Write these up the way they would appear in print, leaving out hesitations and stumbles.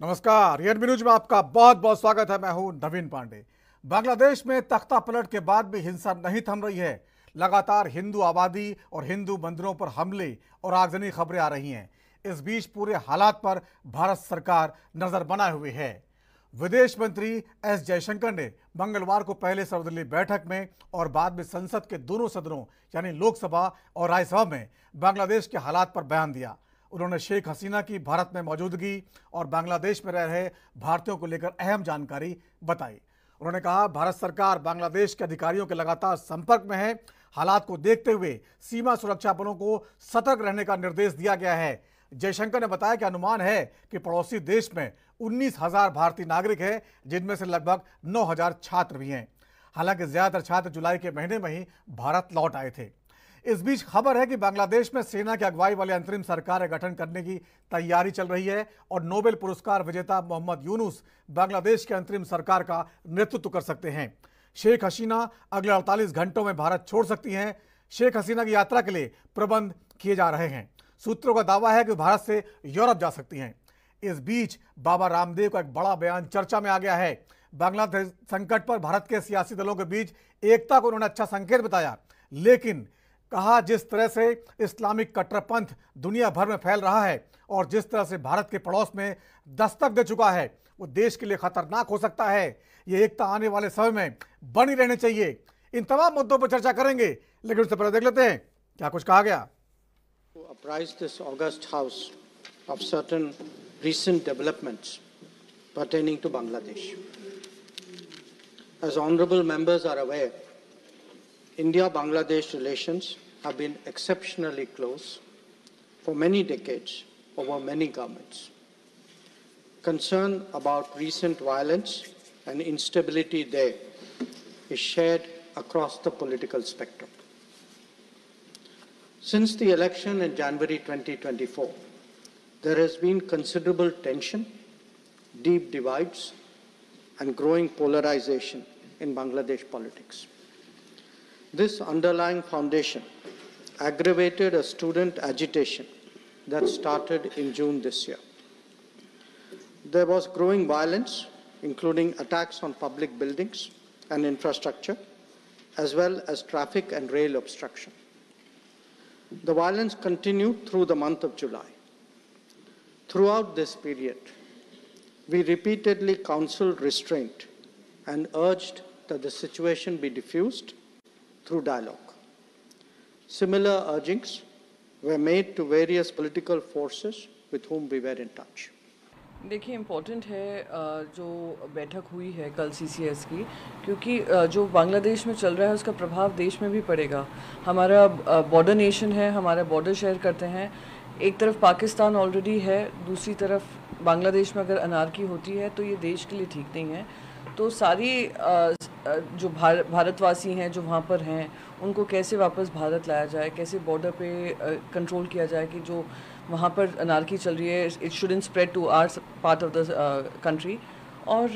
नमस्कार, real news में आपका बहुत बहुत स्वागत है। मैं हूं नवीन पांडे। बांग्लादेश में तख्ता पलट के बाद भी हिंसा नहीं थम रही है। लगातार हिंदू आबादी और हिंदू मंदिरों पर हमले और आगजनी खबरें आ रही हैं। इस बीच पूरे हालात पर भारत सरकार नजर बनाए हुए है। विदेश मंत्री एस जयशंकर ने मंगलवार को पहले सर्वदलीय बैठक में और बाद में संसद के दोनों सदनों यानी लोकसभा और राज्यसभा में बांग्लादेश के हालात पर बयान दिया। उन्होंने शेख हसीना की भारत में मौजूदगी और बांग्लादेश में रह रहे भारतीयों को लेकर अहम जानकारी बताई। उन्होंने कहा, भारत सरकार बांग्लादेश के अधिकारियों के लगातार संपर्क में है। हालात को देखते हुए सीमा सुरक्षा बलों को सतर्क रहने का निर्देश दिया गया है। जयशंकर ने बताया कि अनुमान है कि पड़ोसी देश में 19,000 भारतीय नागरिक हैं, जिनमें से लगभग 9,000 छात्र भी हैं। हालांकि ज्यादातर छात्र जुलाई के महीने में ही भारत लौट आए थे। इस बीच खबर है कि बांग्लादेश में सेना की अगुवाई वाली अंतरिम सरकार का गठन करने की तैयारी चल रही है और नोबेल पुरस्कार विजेता मोहम्मद यूनुस बांग्लादेश की अंतरिम सरकार का नेतृत्व कर सकते हैं। शेख हसीना अगले 48 घंटों में भारत छोड़ सकती हैं। शेख हसीना की यात्रा के लिए प्रबंध किए जा रहे हैं। सूत्रों का दावा है कि भारत से यूरोप जा सकती हैं। इस बीच बाबा रामदेव का एक बड़ा बयान चर्चा में आ गया है। बांग्लादेश संकट पर भारत के सियासी दलों के बीच एकता को उन्होंने अच्छा संकेत बताया, लेकिन कहा, जिस तरह से इस्लामिक कट्टरपंथ दुनिया भर में फैल रहा है और जिस तरह से भारत के पड़ोस में दस्तक दे चुका है, वो देश के लिए खतरनाक हो सकता है। ये एकता आने वाले समय में बनी रहनी चाहिए। इन तमाम मुद्दों पर चर्चा करेंगे, लेकिन उससे पहले देख लेते हैं क्या कुछ कहा गया। Apprise this august house of certain recent developments pertaining to Bangladesh. As honorable members are aware, India-Bangladesh relations have been exceptionally close for many decades over many governments. Concern about recent violence and instability there is shared across the political spectrum. Since the election in January 2024, there has been considerable tension, deep divides, and growing polarization in Bangladesh politics. This underlying foundation aggravated a student agitation that started in June this year. There was growing violence, including attacks on public buildings and infrastructure, as well as traffic and rail obstruction. The violence continued through the month of July. Throughout this period, we repeatedly counseled restraint and urged that the situation be diffused through dialogue. Similar urgings were made to various political forces with whom we were in touch. देखिए, important है जो बैठक हुई है कल CCS की, क्योंकि जो बांग्लादेश में चल रहा है उसका प्रभाव देश में भी पड़ेगा। हमारा बॉर्डर नेशन है, हमारा बॉर्डर शेयर करते हैं। एक तरफ पाकिस्तान ऑलरेडी है, दूसरी तरफ बांग्लादेश में अगर अनारकी होती है तो ये देश के लिए ठीक नहीं है। तो सारी जो भारतवासी हैं जो वहाँ पर हैं, उनको कैसे वापस भारत लाया जाए, कैसे बॉर्डर पे कंट्रोल किया जाए कि जो वहाँ पर अनारकी चल रही है, it shouldn't spread to our part of the country. और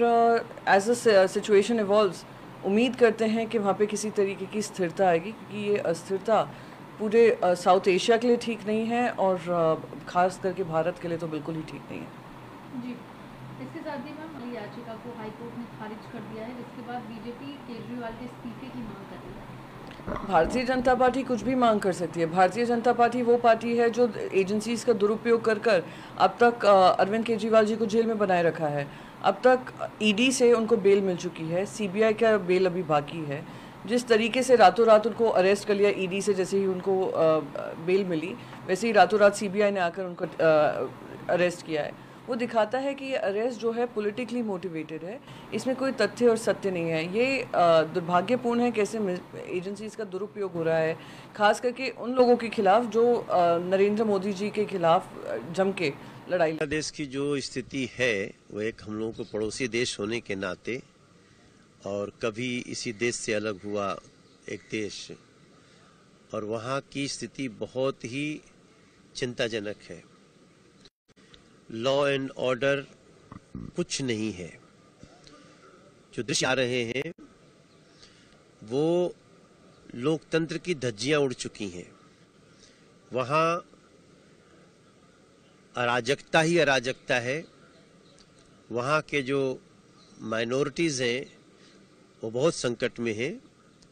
एज अ सिचुएशन इवॉल्व्स, उम्मीद करते हैं कि वहाँ पे किसी तरीके की स्थिरता आएगी, क्योंकि ये अस्थिरता पूरे साउथ एशिया के लिए ठीक नहीं है और ख़ास करके भारत के लिए तो बिल्कुल ही ठीक नहीं है। जी, इसके साथ ही मैम याचिका को हाई कोर्ट ने खारिज कर दिया है, जिसके बाद बीजेपी केजरीवाल के इस्तीफे की मांग कर रही है। भारतीय जनता पार्टी कुछ भी मांग कर सकती है। भारतीय जनता पार्टी वो पार्टी है जो एजेंसीज का दुरुपयोग कर कर अब तक अरविंद केजरीवाल जी को जेल में बनाए रखा है। अब तक ईडी से उनको बेल मिल चुकी है, सीबीआई का बेल अभी बाकी है। जिस तरीके से रातों रात उनको अरेस्ट कर लिया ईडी से, जैसे ही उनको बेल मिली वैसे ही रातों रात सीबीआई ने आकर उनको अरेस्ट किया है। वो दिखाता है कि ये अरेस्ट जो है पॉलिटिकली मोटिवेटेड है, इसमें कोई तथ्य और सत्य नहीं है। ये दुर्भाग्यपूर्ण है कैसे एजेंसीज का दुरुपयोग हो रहा है, खास करके उन लोगों के खिलाफ जो नरेंद्र मोदी जी के खिलाफ जम के लड़ाई। बांग्लादेश की जो स्थिति है वो एक हम लोगों को पड़ोसी देश होने के नाते और कभी इसी देश से अलग हुआ एक देश, और वहाँ की स्थिति बहुत ही चिंताजनक है। लॉ एंड ऑर्डर कुछ नहीं है। जो दृश्य आ रहे हैं वो लोकतंत्र की धज्जियां उड़ चुकी हैं। वहाँ अराजकता ही अराजकता है, वहाँ के जो माइनॉरिटीज़ हैं वो बहुत संकट में हैं।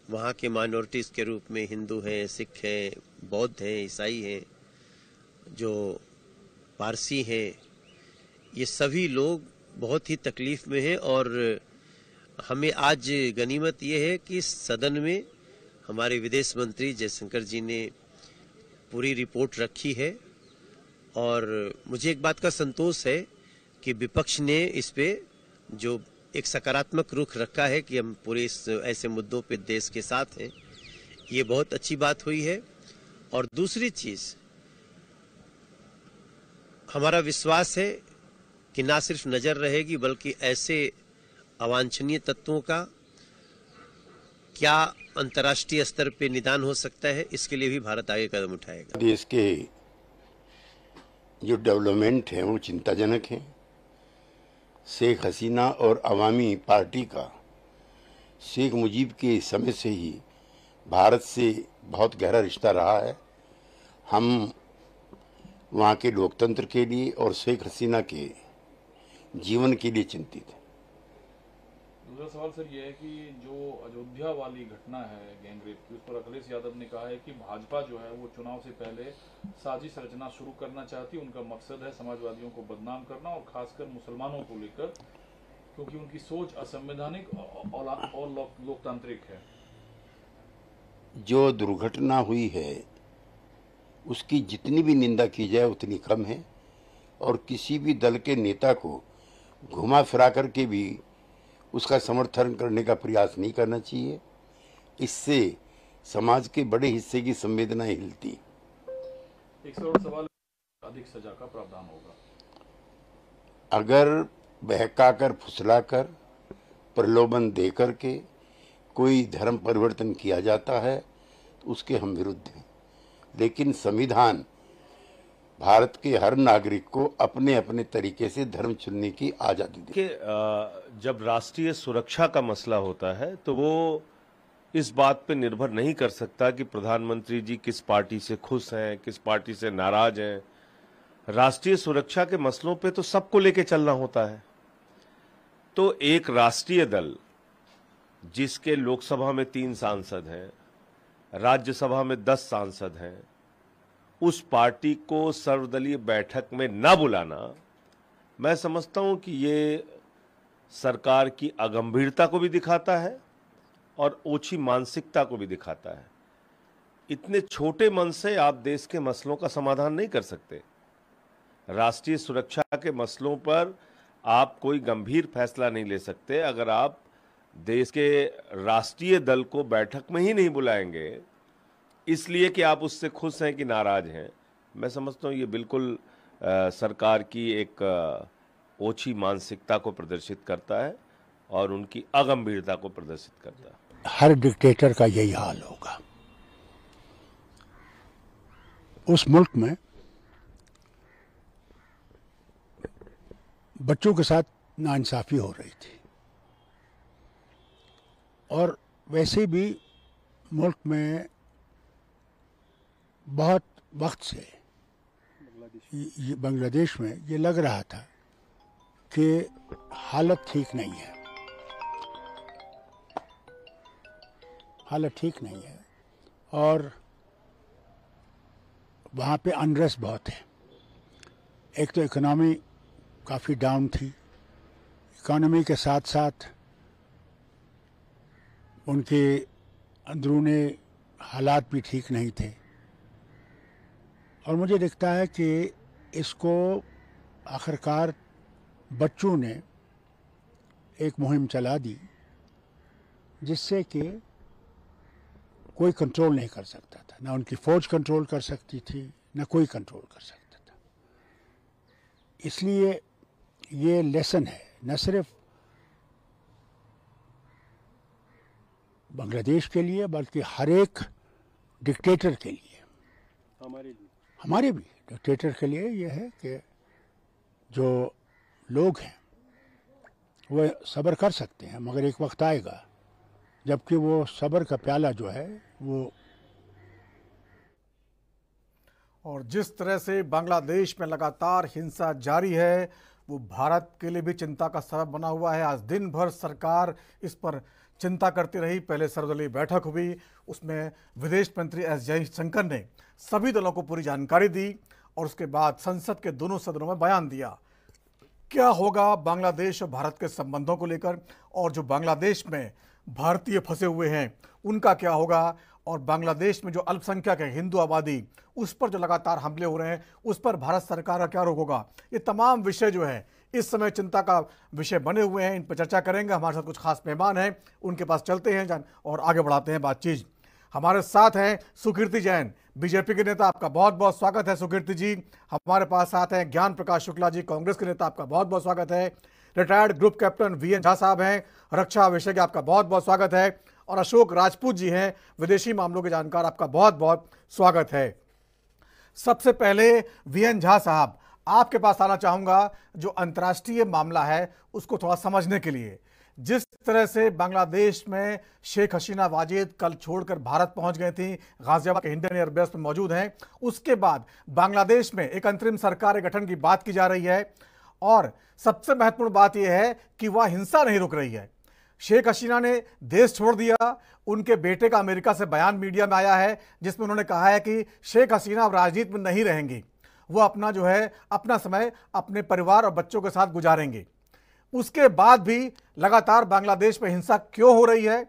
वहाँ के माइनॉरिटीज़ के रूप में हिंदू हैं, सिख हैं, बौद्ध हैं, ईसाई हैं, जो पारसी हैं, ये सभी लोग बहुत ही तकलीफ में हैं। और हमें आज गनीमत ये है कि सदन में हमारे विदेश मंत्री जयशंकर जी ने पूरी रिपोर्ट रखी है। और मुझे एक बात का संतोष है कि विपक्ष ने इस पे जो एक सकारात्मक रुख रखा है कि हम पूरे इस ऐसे मुद्दों पे देश के साथ हैं, ये बहुत अच्छी बात हुई है। और दूसरी चीज़, हमारा विश्वास है कि ना सिर्फ नज़र रहेगी बल्कि ऐसे अवांछनीय तत्वों का क्या अंतर्राष्ट्रीय स्तर पे निदान हो सकता है, इसके लिए भी भारत आगे कदम उठाएगा। देश के जो डेवलपमेंट है वो चिंताजनक है। शेख हसीना और अवामी पार्टी का शेख मुजीब के समय से ही भारत से बहुत गहरा रिश्ता रहा है। हम वहाँ के लोकतंत्र के लिए और शेख हसीना के जीवन के लिए चिंतित हैं। दूसरा सवाल सर ये है कि जो अयोध्या वाली घटना है गैंगरेप की, उस पर अखिलेश यादव ने कहा है कि भाजपा जो है वो चुनाव से पहले साजिश रचना शुरू करना चाहती है। उनका मकसद है समाजवादियों को बदनाम करना और खासकर मुसलमानों को लेकर, क्योंकि उनकी सोच असंवैधानिक और लोकतांत्रिक है। जो दुर्घटना हुई है उसकी जितनी भी निंदा की जाए उतनी कम है, और किसी भी दल के नेता को घुमा फिरा करके भी उसका समर्थन करने का प्रयास नहीं करना चाहिए। इससे समाज के बड़े हिस्से की संवेदनाएं हिलती। एक और सवाल, अधिक सजा का प्रावधान होगा अगर बहकाकर, फुसलाकर, प्रलोभन दे करके कोई धर्म परिवर्तन किया जाता है तो उसके हम विरुद्ध हैं। लेकिन संविधान भारत के हर नागरिक को अपने अपने तरीके से धर्म चुनने की आज़ादी दे। जब राष्ट्रीय सुरक्षा का मसला होता है तो वो इस बात पे निर्भर नहीं कर सकता कि प्रधानमंत्री जी किस पार्टी से खुश हैं, किस पार्टी से नाराज हैं। राष्ट्रीय सुरक्षा के मसलों पे तो सबको लेके चलना होता है। तो एक राष्ट्रीय दल जिसके लोकसभा में 3 सांसद हैं, राज्यसभा में 10 सांसद हैं, उस पार्टी को सर्वदलीय बैठक में न बुलाना, मैं समझता हूं कि ये सरकार की अगंभीरता को भी दिखाता है और ओछी मानसिकता को भी दिखाता है। इतने छोटे मन से आप देश के मसलों का समाधान नहीं कर सकते। राष्ट्रीय सुरक्षा के मसलों पर आप कोई गंभीर फैसला नहीं ले सकते अगर आप देश के राष्ट्रीय दल को बैठक में ही नहीं बुलाएंगे, इसलिए कि आप उससे खुश हैं कि नाराज हैं। मैं समझता हूँ ये बिल्कुल सरकार की एक ओछी मानसिकता को प्रदर्शित करता है और उनकी अगंभीरता को प्रदर्शित करता है। हर डिक्टेटर का यही हाल होगा। उस मुल्क में बच्चों के साथ नाइंसाफी हो रही थी, और वैसे भी मुल्क में बहुत वक्त से बांग्लादेश में ये लग रहा था कि हालत ठीक नहीं है, हालत ठीक नहीं है, और वहाँ पे अनरेस्ट बहुत है। एक तो इकोनॉमी काफ़ी डाउन थी, इकोनॉमी के साथ साथ उनके अंदरूनी हालात भी ठीक नहीं थे, और मुझे दिखता है कि इसको आखिरकार बच्चों ने एक मुहिम चला दी जिससे कि कोई कंट्रोल नहीं कर सकता था, ना उनकी फौज कंट्रोल कर सकती थी, ना कोई कंट्रोल कर सकता था। इसलिए ये लेसन है न सिर्फ बांग्लादेश के लिए बल्कि हर एक डिक्टेटर के लिए, हमारे भी डिक्टेटर के लिए ये है कि जो लोग हैं वो सब्र कर सकते हैं, मगर एक वक्त आएगा जबकि वो सब्र का प्याला जो है वो। और जिस तरह से बांग्लादेश में लगातार हिंसा जारी है, वो भारत के लिए भी चिंता का सबब बना हुआ है। आज दिन भर सरकार इस पर चिंता करती रही। पहले सर्वदलीय बैठक हुई, उसमें विदेश मंत्री एस जयशंकर ने सभी दलों को पूरी जानकारी दी और उसके बाद संसद के दोनों सदनों में बयान दिया। क्या होगा बांग्लादेश और भारत के संबंधों को लेकर, और जो बांग्लादेश में भारतीय फंसे हुए हैं उनका क्या होगा, और बांग्लादेश में जो अल्पसंख्यक है हिंदू आबादी, उस पर जो लगातार हमले हो रहे हैं उस पर भारत सरकार का क्या रुख होगा, ये तमाम विषय जो है इस समय चिंता का विषय बने हुए हैं। इन पर चर्चा करेंगे। हमारे साथ कुछ खास मेहमान हैं, उनके पास चलते हैं और आगे बढ़ाते हैं बातचीत। हमारे साथ हैं सुकीर्ति जैन, बीजेपी के नेता, आपका बहुत बहुत स्वागत है सुकीर्ति जी। हमारे पास साथ हैं ज्ञान प्रकाश शुक्ला जी, कांग्रेस के नेता, आपका बहुत बहुत स्वागत है। Retired group captain VN Jha साहब हैं, रक्षा विशेषज्ञ, आपका बहुत बहुत स्वागत है। और अशोक राजपूत जी हैं, विदेशी मामलों के जानकार, आपका बहुत बहुत स्वागत है। सबसे पहले वीएन झा साहब, आपके पास आना चाहूंगा। जो अंतर्राष्ट्रीय मामला है उसको थोड़ा समझने के लिए, जिस तरह से बांग्लादेश में शेख हसीना वाजिद कल छोड़कर भारत पहुंच गई थी, गाजियाबाद के हिंडन एयरबेस में मौजूद हैं, उसके बाद बांग्लादेश में एक अंतरिम सरकार गठन की बात की जा रही है और सबसे महत्वपूर्ण बात यह है कि वह हिंसा नहीं रुक रही है। शेख हसीना ने देश छोड़ दिया, उनके बेटे का अमेरिका से बयान मीडिया में आया है जिसमें उन्होंने कहा है कि शेख हसीना अब राजनीति में नहीं रहेंगी, वो अपना जो है अपना समय अपने परिवार और बच्चों के साथ गुजारेंगे। उसके बाद भी लगातार बांग्लादेश में हिंसा क्यों हो रही है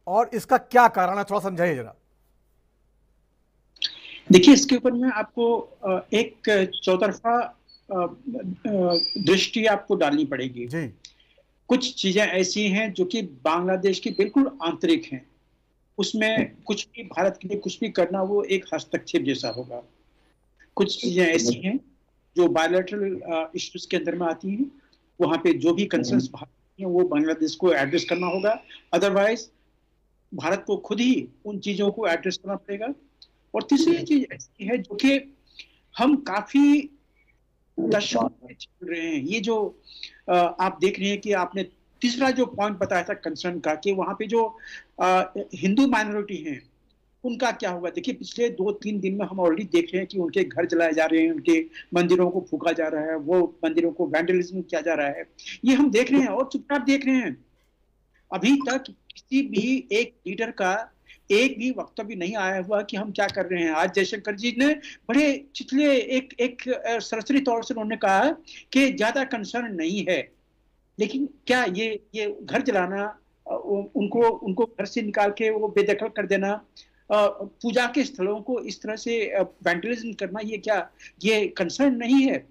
और इसका क्या कारण है, थोड़ा समझाइए जरा। देखिए, इसके ऊपर मैं आपको एक चौतरफा दृष्टि आपको डालनी पड़ेगी जी। कुछ चीजें ऐसी हैं जो कि बांग्लादेश की बिल्कुल आंतरिक हैं, उसमें कुछ भी भारत के लिए कुछ भी करना वो एक हस्तक्षेप जैसा होगा। कुछ चीजें ऐसी हैं जो बायलैटरल इश्यूज के अंदर में आती हैं, वहां पे जो भी कंसर्न्स भारत हैं वो बांग्लादेश को एड्रेस करना होगा, अदरवाइज भारत को खुद ही उन चीजों को एड्रेस करना पड़ेगा। और तीसरी चीज ऐसी है जो कि हम काफी दशकों से चल रहे हैं, ये जो आप देख रहे हैं कि आपने तीसरा जो पॉइंट बताया था कंसर्न का, कि वहां पे जो हिंदू माइनॉरिटी हैं उनका क्या होगा। देखिए, पिछले 2-3 दिन में हम ऑलरेडी देख रहे हैं कि उनके घर जलाए जा रहे हैं, उनके मंदिरों को फूका जा रहा है, वो मंदिरों को वैंडलिज्म किया जा रहा है, ये हम देख रहे हैं और चुपचाप देख रहे हैं। अभी तक किसी भी एक लीडर का एक भी वक्तव्य नहीं आया हुआ कि हम क्या कर रहे हैं। आज जयशंकर जी ने बड़े चितले एक सरसरी तौर से उन्होंने कहा कि ज्यादा कंसर्न नहीं है, लेकिन क्या ये घर जलाना, उनको घर से निकाल के वो बेदखल कर देना, पूजा के स्थलों को इस तरह से वैंडलिज्म करना, ये क्या ये कंसर्न नहीं है?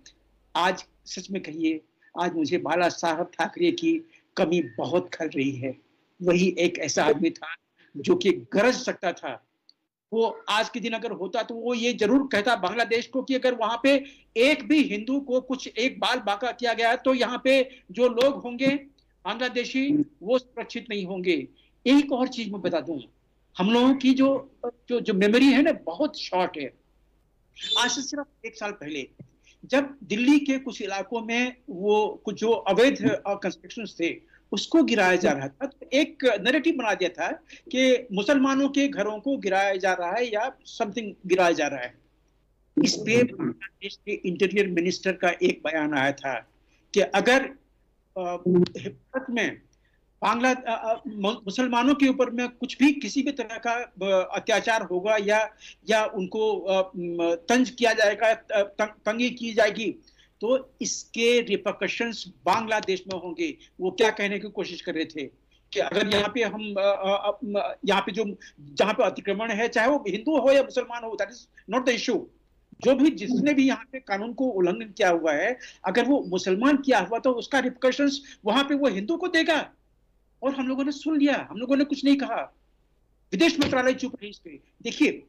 आज सच में कहिए, आज मुझे बाला साहब ठाकरे की कमी बहुत खल रही है। वही एक ऐसा आदमी था जो कि गरज सकता था। वो आज के दिन अगर होता तो वो ये जरूर कहता बांग्लादेश को कि अगर वहां पे एक भी हिंदू को कुछ एक बाल बाका किया गया तो यहाँ पे जो लोग होंगे बांग्लादेशी वो सुरक्षित नहीं होंगे। एक और चीज मैं बता दूं, हम लोगों की जो मेमोरी है ना बहुत शॉर्ट है। आज से सिर्फ 1 साल पहले जब दिल्ली के कुछ इलाकों में वो कुछ जो अवैध कंस्ट्रक्शन थे उसको गिराया जा रहा था, तो एक नैरेटिव बना दिया था कि मुसलमानों के घरों को गिराया जा रहा है या समथिंग गिराया जा रहा है। इस पे बांग्लादेश के इंटीरियर मिनिस्टर का एक बयान आया था कि अगर भारत में मुसलमानों के ऊपर में कुछ भी किसी भी तरह का अत्याचार होगा या उनको तंज किया जाएगा, तंगी की जाएगी, तो इसके रिपरकशंस बांग्लादेश में होंगे। वो क्या कहने की कोशिश कर रहे थे कि अगर यहाँ पे हम यहाँ पे जहाँ पे अतिक्रमण है, चाहे वो हिंदू हो या मुसलमान हो, that is not the issue. जो भी जिसने भी यहाँ पे कानून को उल्लंघन किया हुआ है, अगर वो मुसलमान किया हुआ तो उसका रिपरकशंस वहां पे वो हिंदू को देगा। और हम लोगों ने सुन लिया, हम लोगों ने कुछ नहीं कहा, विदेश मंत्रालय चुप रही इस पे। देखिए,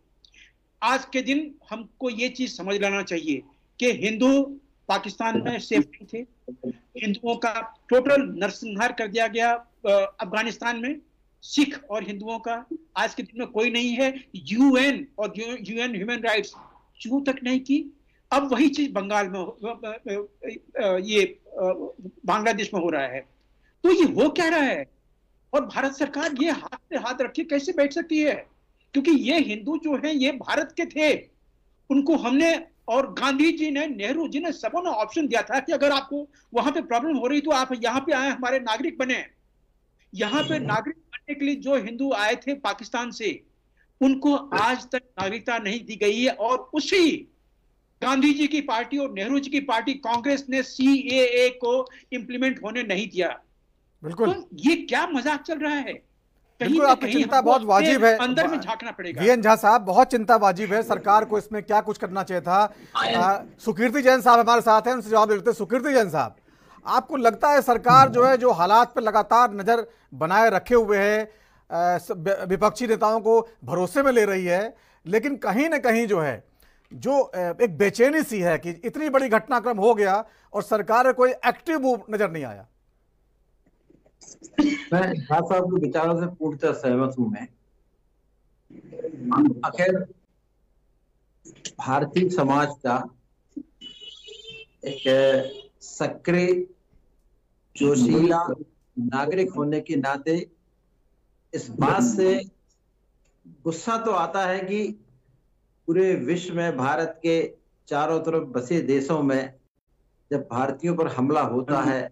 आज के दिन हमको ये चीज समझ लेना चाहिए कि हिंदू पाकिस्तान में सेफ नहीं थे, हिंदुओं का टोटल नरसंहार कर दिया गया अफगानिस्तान में, सिख और हिंदुओं का आज के दिन में कोई नहीं है। यूएन और यूएन ह्यूमन राइट्स क्यों तक नहीं की। अब वही चीज बंगाल में ये बांग्लादेश में हो रहा है। तो ये हो क्या रहा है? और भारत सरकार ये हाथ पे हाथ रख के कैसे बैठ सकती है? क्योंकि ये हिंदू जो हैं ये भारत के थे, उनको हमने और गांधी जी ने, नेहरू जी ने, सबों ने ऑप्शन दिया था कि अगर आपको वहां पे प्रॉब्लम हो रही तो आप यहाँ पे आए, हमारे नागरिक बने। यहाँ पे नागरिक बनने के लिए जो हिंदू आए थे पाकिस्तान से, उनको आज तक नागरिकता नहीं दी गई है। और उसी गांधी जी की पार्टी और नेहरू जी की पार्टी कांग्रेस ने CAA को इंप्लीमेंट होने नहीं दिया। बिल्कुल। तो ये क्या मजाक चल रहा है? बिल्कुल, आपकी चिंता बहुत वाजिब है। अंदर में झांकना पड़ेगा। VN झा साहब, बहुत चिंता वाजिब है। सरकार को इसमें क्या कुछ करना चाहिए था। सुकीर्ति जैन साहब हमारे साथ हैं, उनसे जवाब देते हैं। सुकीर्ति जैन साहब, आपको लगता है सरकार जो है, जो हालात पर लगातार नजर बनाए रखे हुए है, विपक्षी नेताओं को भरोसे में ले रही है, लेकिन कहीं ना कहीं जो है, जो एक बेचैनी सी है कि इतनी बड़ी घटनाक्रम हो गया और सरकार कोई एक्टिव मूव नजर नहीं आया? मैं झा साहब के विचारों से पूर्णतः सहमत हूं। मैं आखिर भारतीय समाज का एक सक्रिय जोशीला नागरिक होने के नाते इस बात से गुस्सा तो आता है कि पूरे विश्व में, भारत के चारों तरफ बसे देशों में जब भारतीयों पर हमला होता है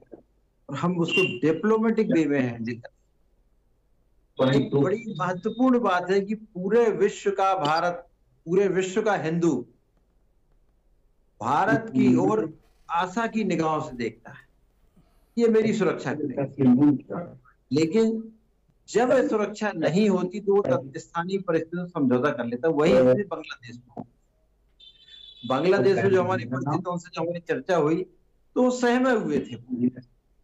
और हम उसको डिप्लोमेटिक वे में हैंडल करते हैं। बड़ी महत्वपूर्ण बात है कि पूरे विश्व का भारत, पूरे विश्व का हिंदू भारत की ओर आशा की निगाहों से देखता है, ये मेरी सुरक्षा करेगा। लेकिन जब सुरक्षा नहीं होती तो वो स्थानीय परिस्थितियों से समझौता कर लेता है। वही बांग्लादेश में, बांग्लादेश में जो हमारी परिस्थितियों से जो हमारी चर्चा हुई तो सहमे हुए थे,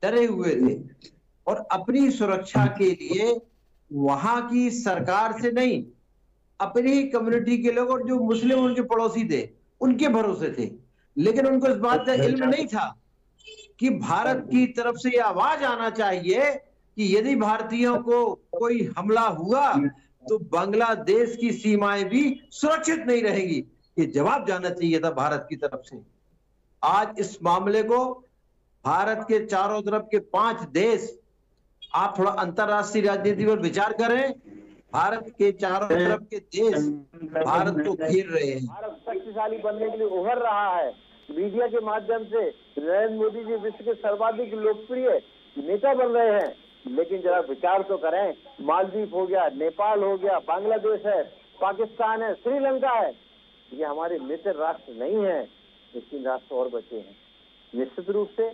डरे हुए थे, और अपनी सुरक्षा के लिए वहां की सरकार से नहीं, अपनी कम्युनिटी के लोग और जो मुस्लिम उनके पड़ोसी थे उनके भरोसे थे। लेकिन उनको इस बात का इल्म नहीं था कि भारत की तरफ से यह आवाज आना चाहिए कि यदि भारतीयों को कोई हमला हुआ तो बांग्लादेश की सीमाएं भी सुरक्षित नहीं रहेंगी। ये जवाब जाना चाहिए था भारत की तरफ से। आज इस मामले को भारत के चारों तरफ के 5 देश, आप थोड़ा अंतरराष्ट्रीय राजनीति पर विचार करें, भारत के चारों तरफ के देश भारत को घेर रहे हैं। भारत शक्तिशाली बनने के लिए उभर रहा है। मीडिया के माध्यम से नरेंद्र मोदी जी विश्व के सर्वाधिक लोकप्रिय नेता बन रहे हैं। लेकिन जरा विचार तो करें, मालदीव हो गया, नेपाल हो गया, बांग्लादेश है, पाकिस्तान है, श्रीलंका है, ये हमारे मित्र राष्ट्र नहीं है, लेकिन राष्ट्र और बचे हैं। निश्चित रूप से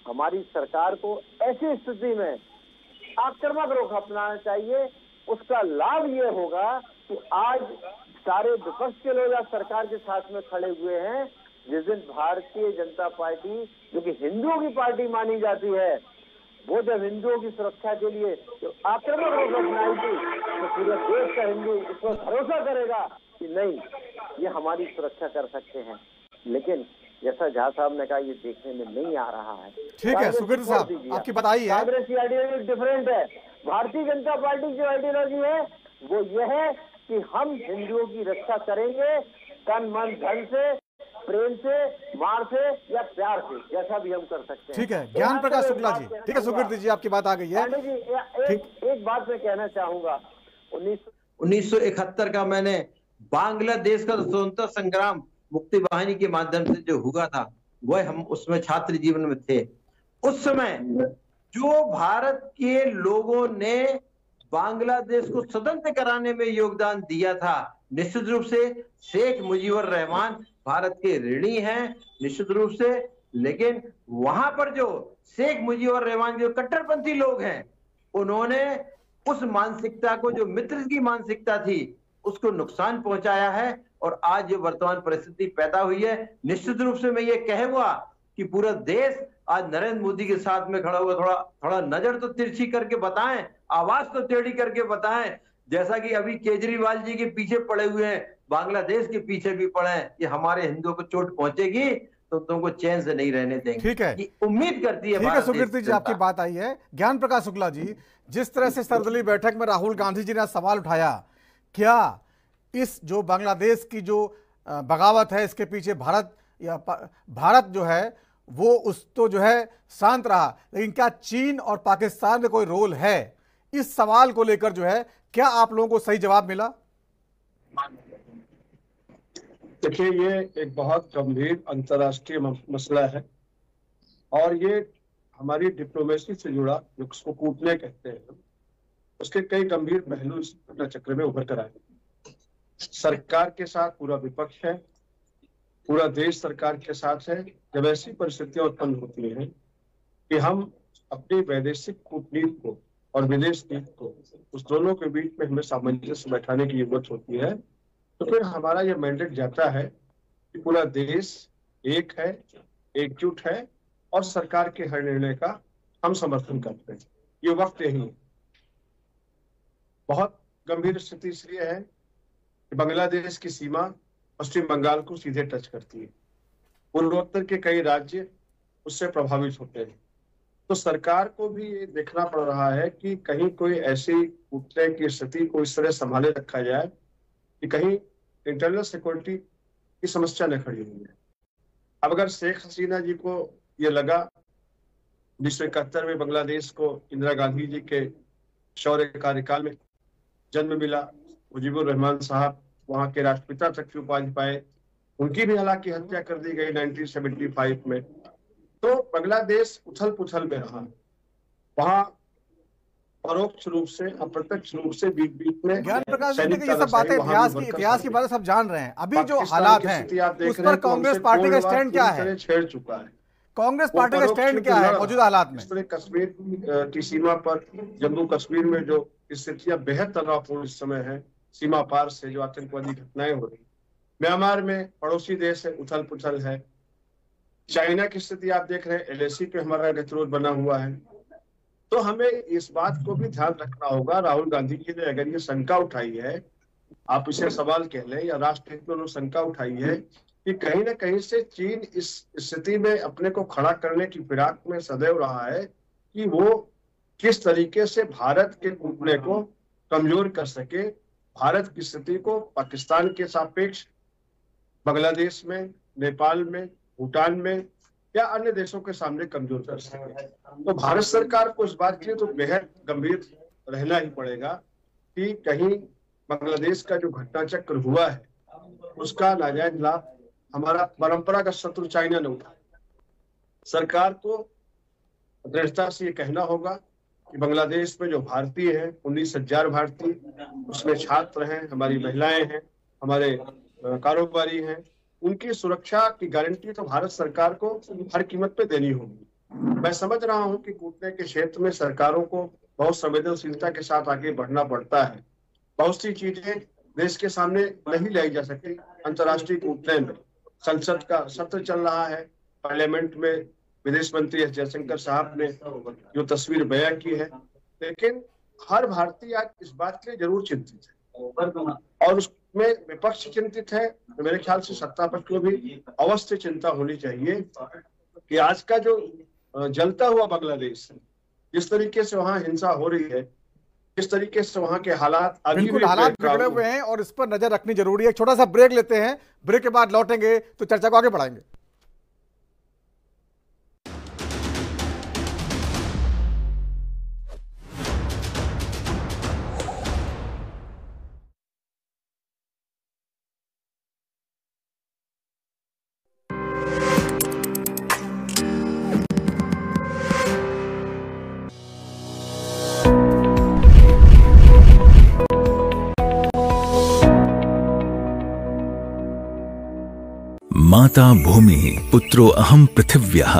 हमारी सरकार को ऐसी स्थिति में आक्रामक रुख अपनाना चाहिए। उसका लाभ ये होगा कि आज सारे विपक्ष के लोग आज सरकार के साथ में खड़े हुए हैं। जिस दिन भारतीय जनता पार्टी, जो कि हिंदुओं की पार्टी मानी जाती है, वो जब हिंदुओं की सुरक्षा के लिए तो आक्रामक रुख अपनाएगी तो पूरे देश का हिंदू इस पर भरोसा करेगा कि नहीं, ये हमारी सुरक्षा कर सकते हैं। लेकिन जैसा झा साहब ने कहा, ये देखने में नहीं आ रहा है। ठीक है सुकीर्ति साहब, आपकी बताइए। कांग्रेस की आइडियोलॉजी डिफरेंट है। भारतीय जनता पार्टी की जो आइडियोलॉजी है वो ये है कि हम हिंदुओं की रक्षा करेंगे, तन मन धन से, प्रेम से, मार से या प्यार से, जैसा भी हम कर सकते हैं। ठीक है ज्ञान प्रकाश शुक्ला जी। ठीक है सुकीर्ति जी, आपकी बात आ गई है। एक बात मैं कहना चाहूंगा, 1971 का मैंने बांग्लादेश का स्वतंत्रता संग्राम मुक्ति वाहिनी के माध्यम से जो हुआ था, वह हम उसमें छात्र जीवन में थे। उस समय जो भारत के लोगों ने बांग्लादेश को स्वतंत्र कराने में योगदान दिया था, निश्चित रूप से शेख मुजीबुर रहमान भारत के ऋणी हैं, निश्चित रूप से। लेकिन वहां पर जो शेख मुजीबुर रहमान के कट्टरपंथी लोग हैं, उन्होंने उस मानसिकता को, जो मित्र की मानसिकता थी, उसको नुकसान पहुंचाया है। और आज जो वर्तमान परिस्थिति पैदा हुई है, निश्चित रूप से मैं ये कहूंगा कि पूरा देश आज नरेंद्र मोदी के साथ में खड़ा हुआ। थोड़ा नजर तो तिरछी करके बताएं, आवाज तो टेढ़ी करके बताएं। जैसा कि अभी केजरीवाल जी के पीछे पड़े हुए हैं, बांग्लादेश के पीछे भी पड़े हैं, कि हमारे हिंदुओं को चोट पहुंचेगी तो तुमको चैन से नहीं रहने देंगे। ठीक है, उम्मीद करती है। ठीक है सुकीर्ति जी, आपकी बात आई है। ज्ञान प्रकाश शुक्ला जी, जिस तरह से सर्वदलीय बैठक में राहुल गांधी जी ने सवाल उठाया, क्या इस जो बांग्लादेश की जो बगावत है, इसके पीछे भारत जो है वो उस तो जो है शांत रहा, लेकिन क्या चीन और पाकिस्तान का कोई रोल है? इस सवाल को लेकर जो है क्या आप लोगों को सही जवाब मिला? देखिए, ये एक बहुत गंभीर अंतर्राष्ट्रीय मसला है और ये हमारी डिप्लोमेसी से जुड़ा, जो उसको कूटने कहते हैं, उसके कई गंभीर पहलू इस घटना चक्र में उभर कर आए। सरकार के साथ पूरा विपक्ष है, पूरा देश सरकार के साथ है। जब ऐसी परिस्थितियां उत्पन्न होती हैं कि हम अपनी वैदेशिक कूटनीति को और विदेश नीति को, उस दोनों के बीच में हमें सामंजस्य बैठाने की जरूरत होती है, तो फिर हमारा यह मैंडेट जाता है कि पूरा देश एक है, एकजुट है और सरकार के हर निर्णय का हम समर्थन करते हैं। ये वक्त यही है। बहुत गंभीर स्थिति इसलिए है कि बांग्लादेश की सीमा पश्चिम बंगाल को सीधे टच करती है। पूर्वोत्तर के कई राज्य उससे प्रभावित होते हैं। तो सरकार को भी ये देखना पड़ रहा है कि कहीं कोई ऐसी कूटने की स्थिति को इस तरह संभाले रखा जाए कि कहीं इंटरनल सिक्योरिटी की समस्या न खड़ी हुई है। अब अगर शेख हसीना जी को ये लगा 1971 में बांग्लादेश को इंदिरा गांधी जी के शौर्य कार्यकाल में जन्म मिला, मुजीबुर रहमान साहब वहां के राष्ट्रपिता तक की उपाधि पाए, उनकी भी हालांकि हत्या कर दी गई 1975 में। तो बांग्लादेश उथल पुथल में रहा। वहां परोक्ष रूप से, अप्रत्यक्ष रूप से बीच बीच में ज्ञान प्रकाश जी की ये सब बातें इतिहास की बातें सब जान रहे हैं। अभी जो हालात हैं उस पर कांग्रेस पार्टी का स्टैंड क्या है? छेड़ चुका है कांग्रेस पार्टी का स्टैंड क्या है मौजूदा हालात में? इस तरह कश्मीर की सीमा पर, जम्मू कश्मीर में जो स्थितियां बेहद तनावपूर्ण इस समय है, सीमा पार से जो आतंकवादी घटनाएं हो रही, म्यांमार में पड़ोसी देश है, उथल पुथल है, चाइना की स्थिति आप देख रहे हैं, LAC पे हमारा गतिरोध बना हुआ है। तो हमें इस बात को भी ध्यान रखना होगा। राहुल गांधी जी ने अगर ये शंका उठाई है, आप इसे सवाल कह लें या राष्ट्रहित में उन्होंने शंका उठाई है कि कहीं ना कहीं से चीन इस स्थिति में अपने को खड़ा करने की फिराक में सदैव रहा है कि वो किस तरीके से भारत के कूटने को कमजोर कर सके, भारत की स्थिति को पाकिस्तान के सापेक्ष बांग्लादेश में, नेपाल में, भूटान में या अन्य देशों के सामने कमजोर कर सके। तो भारत सरकार को इस बात के लिए तो बेहद गंभीर रहना ही पड़ेगा कि कहीं बांग्लादेश का जो घटना चक्र हुआ है उसका नाजायज लाभ हमारा परंपरागत शत्रु चाइना ने उठाया। सरकार को दृढ़ता से ये कहना होगा कि बांग्लादेश में जो भारतीय हैं, 19,000 भारतीय, उसमें छात्र हैं, हमारी महिलाएं हैं, हमारे कारोबारी हैं, उनकी सुरक्षा की गारंटी तो भारत सरकार को हर कीमत पे देनी होगी। मैं समझ रहा हूं कि कूटने के क्षेत्र में सरकारों को बहुत संवेदनशीलता के साथ आगे बढ़ना पड़ता है। बहुत सी चीजें देश के सामने नहीं लाई जा सकती। अंतर्राष्ट्रीय कूटने में संसद का सत्र चल रहा है, पार्लियामेंट में विदेश मंत्री एस जयशंकर साहब ने जो तस्वीर बयां की है, लेकिन हर भारतीय आज इस बात के लिए जरूर चिंतित है और उसमें विपक्ष चिंतित है। तो मेरे ख्याल से सत्ता पक्ष को भी अवश्य चिंता होनी चाहिए कि आज का जो जलता हुआ बांग्लादेश, जिस तरीके से वहां हिंसा हो रही है, किस तरीके से वहां के हालात बिल्कुल हालात बिगड़े हुए हैं और इस पर नजर रखनी जरूरी है। एक छोटा सा ब्रेक लेते हैं, ब्रेक के बाद लौटेंगे तो चर्चा को आगे बढ़ाएंगे। माता भूमि पुत्रो अहम पृथिव्यः,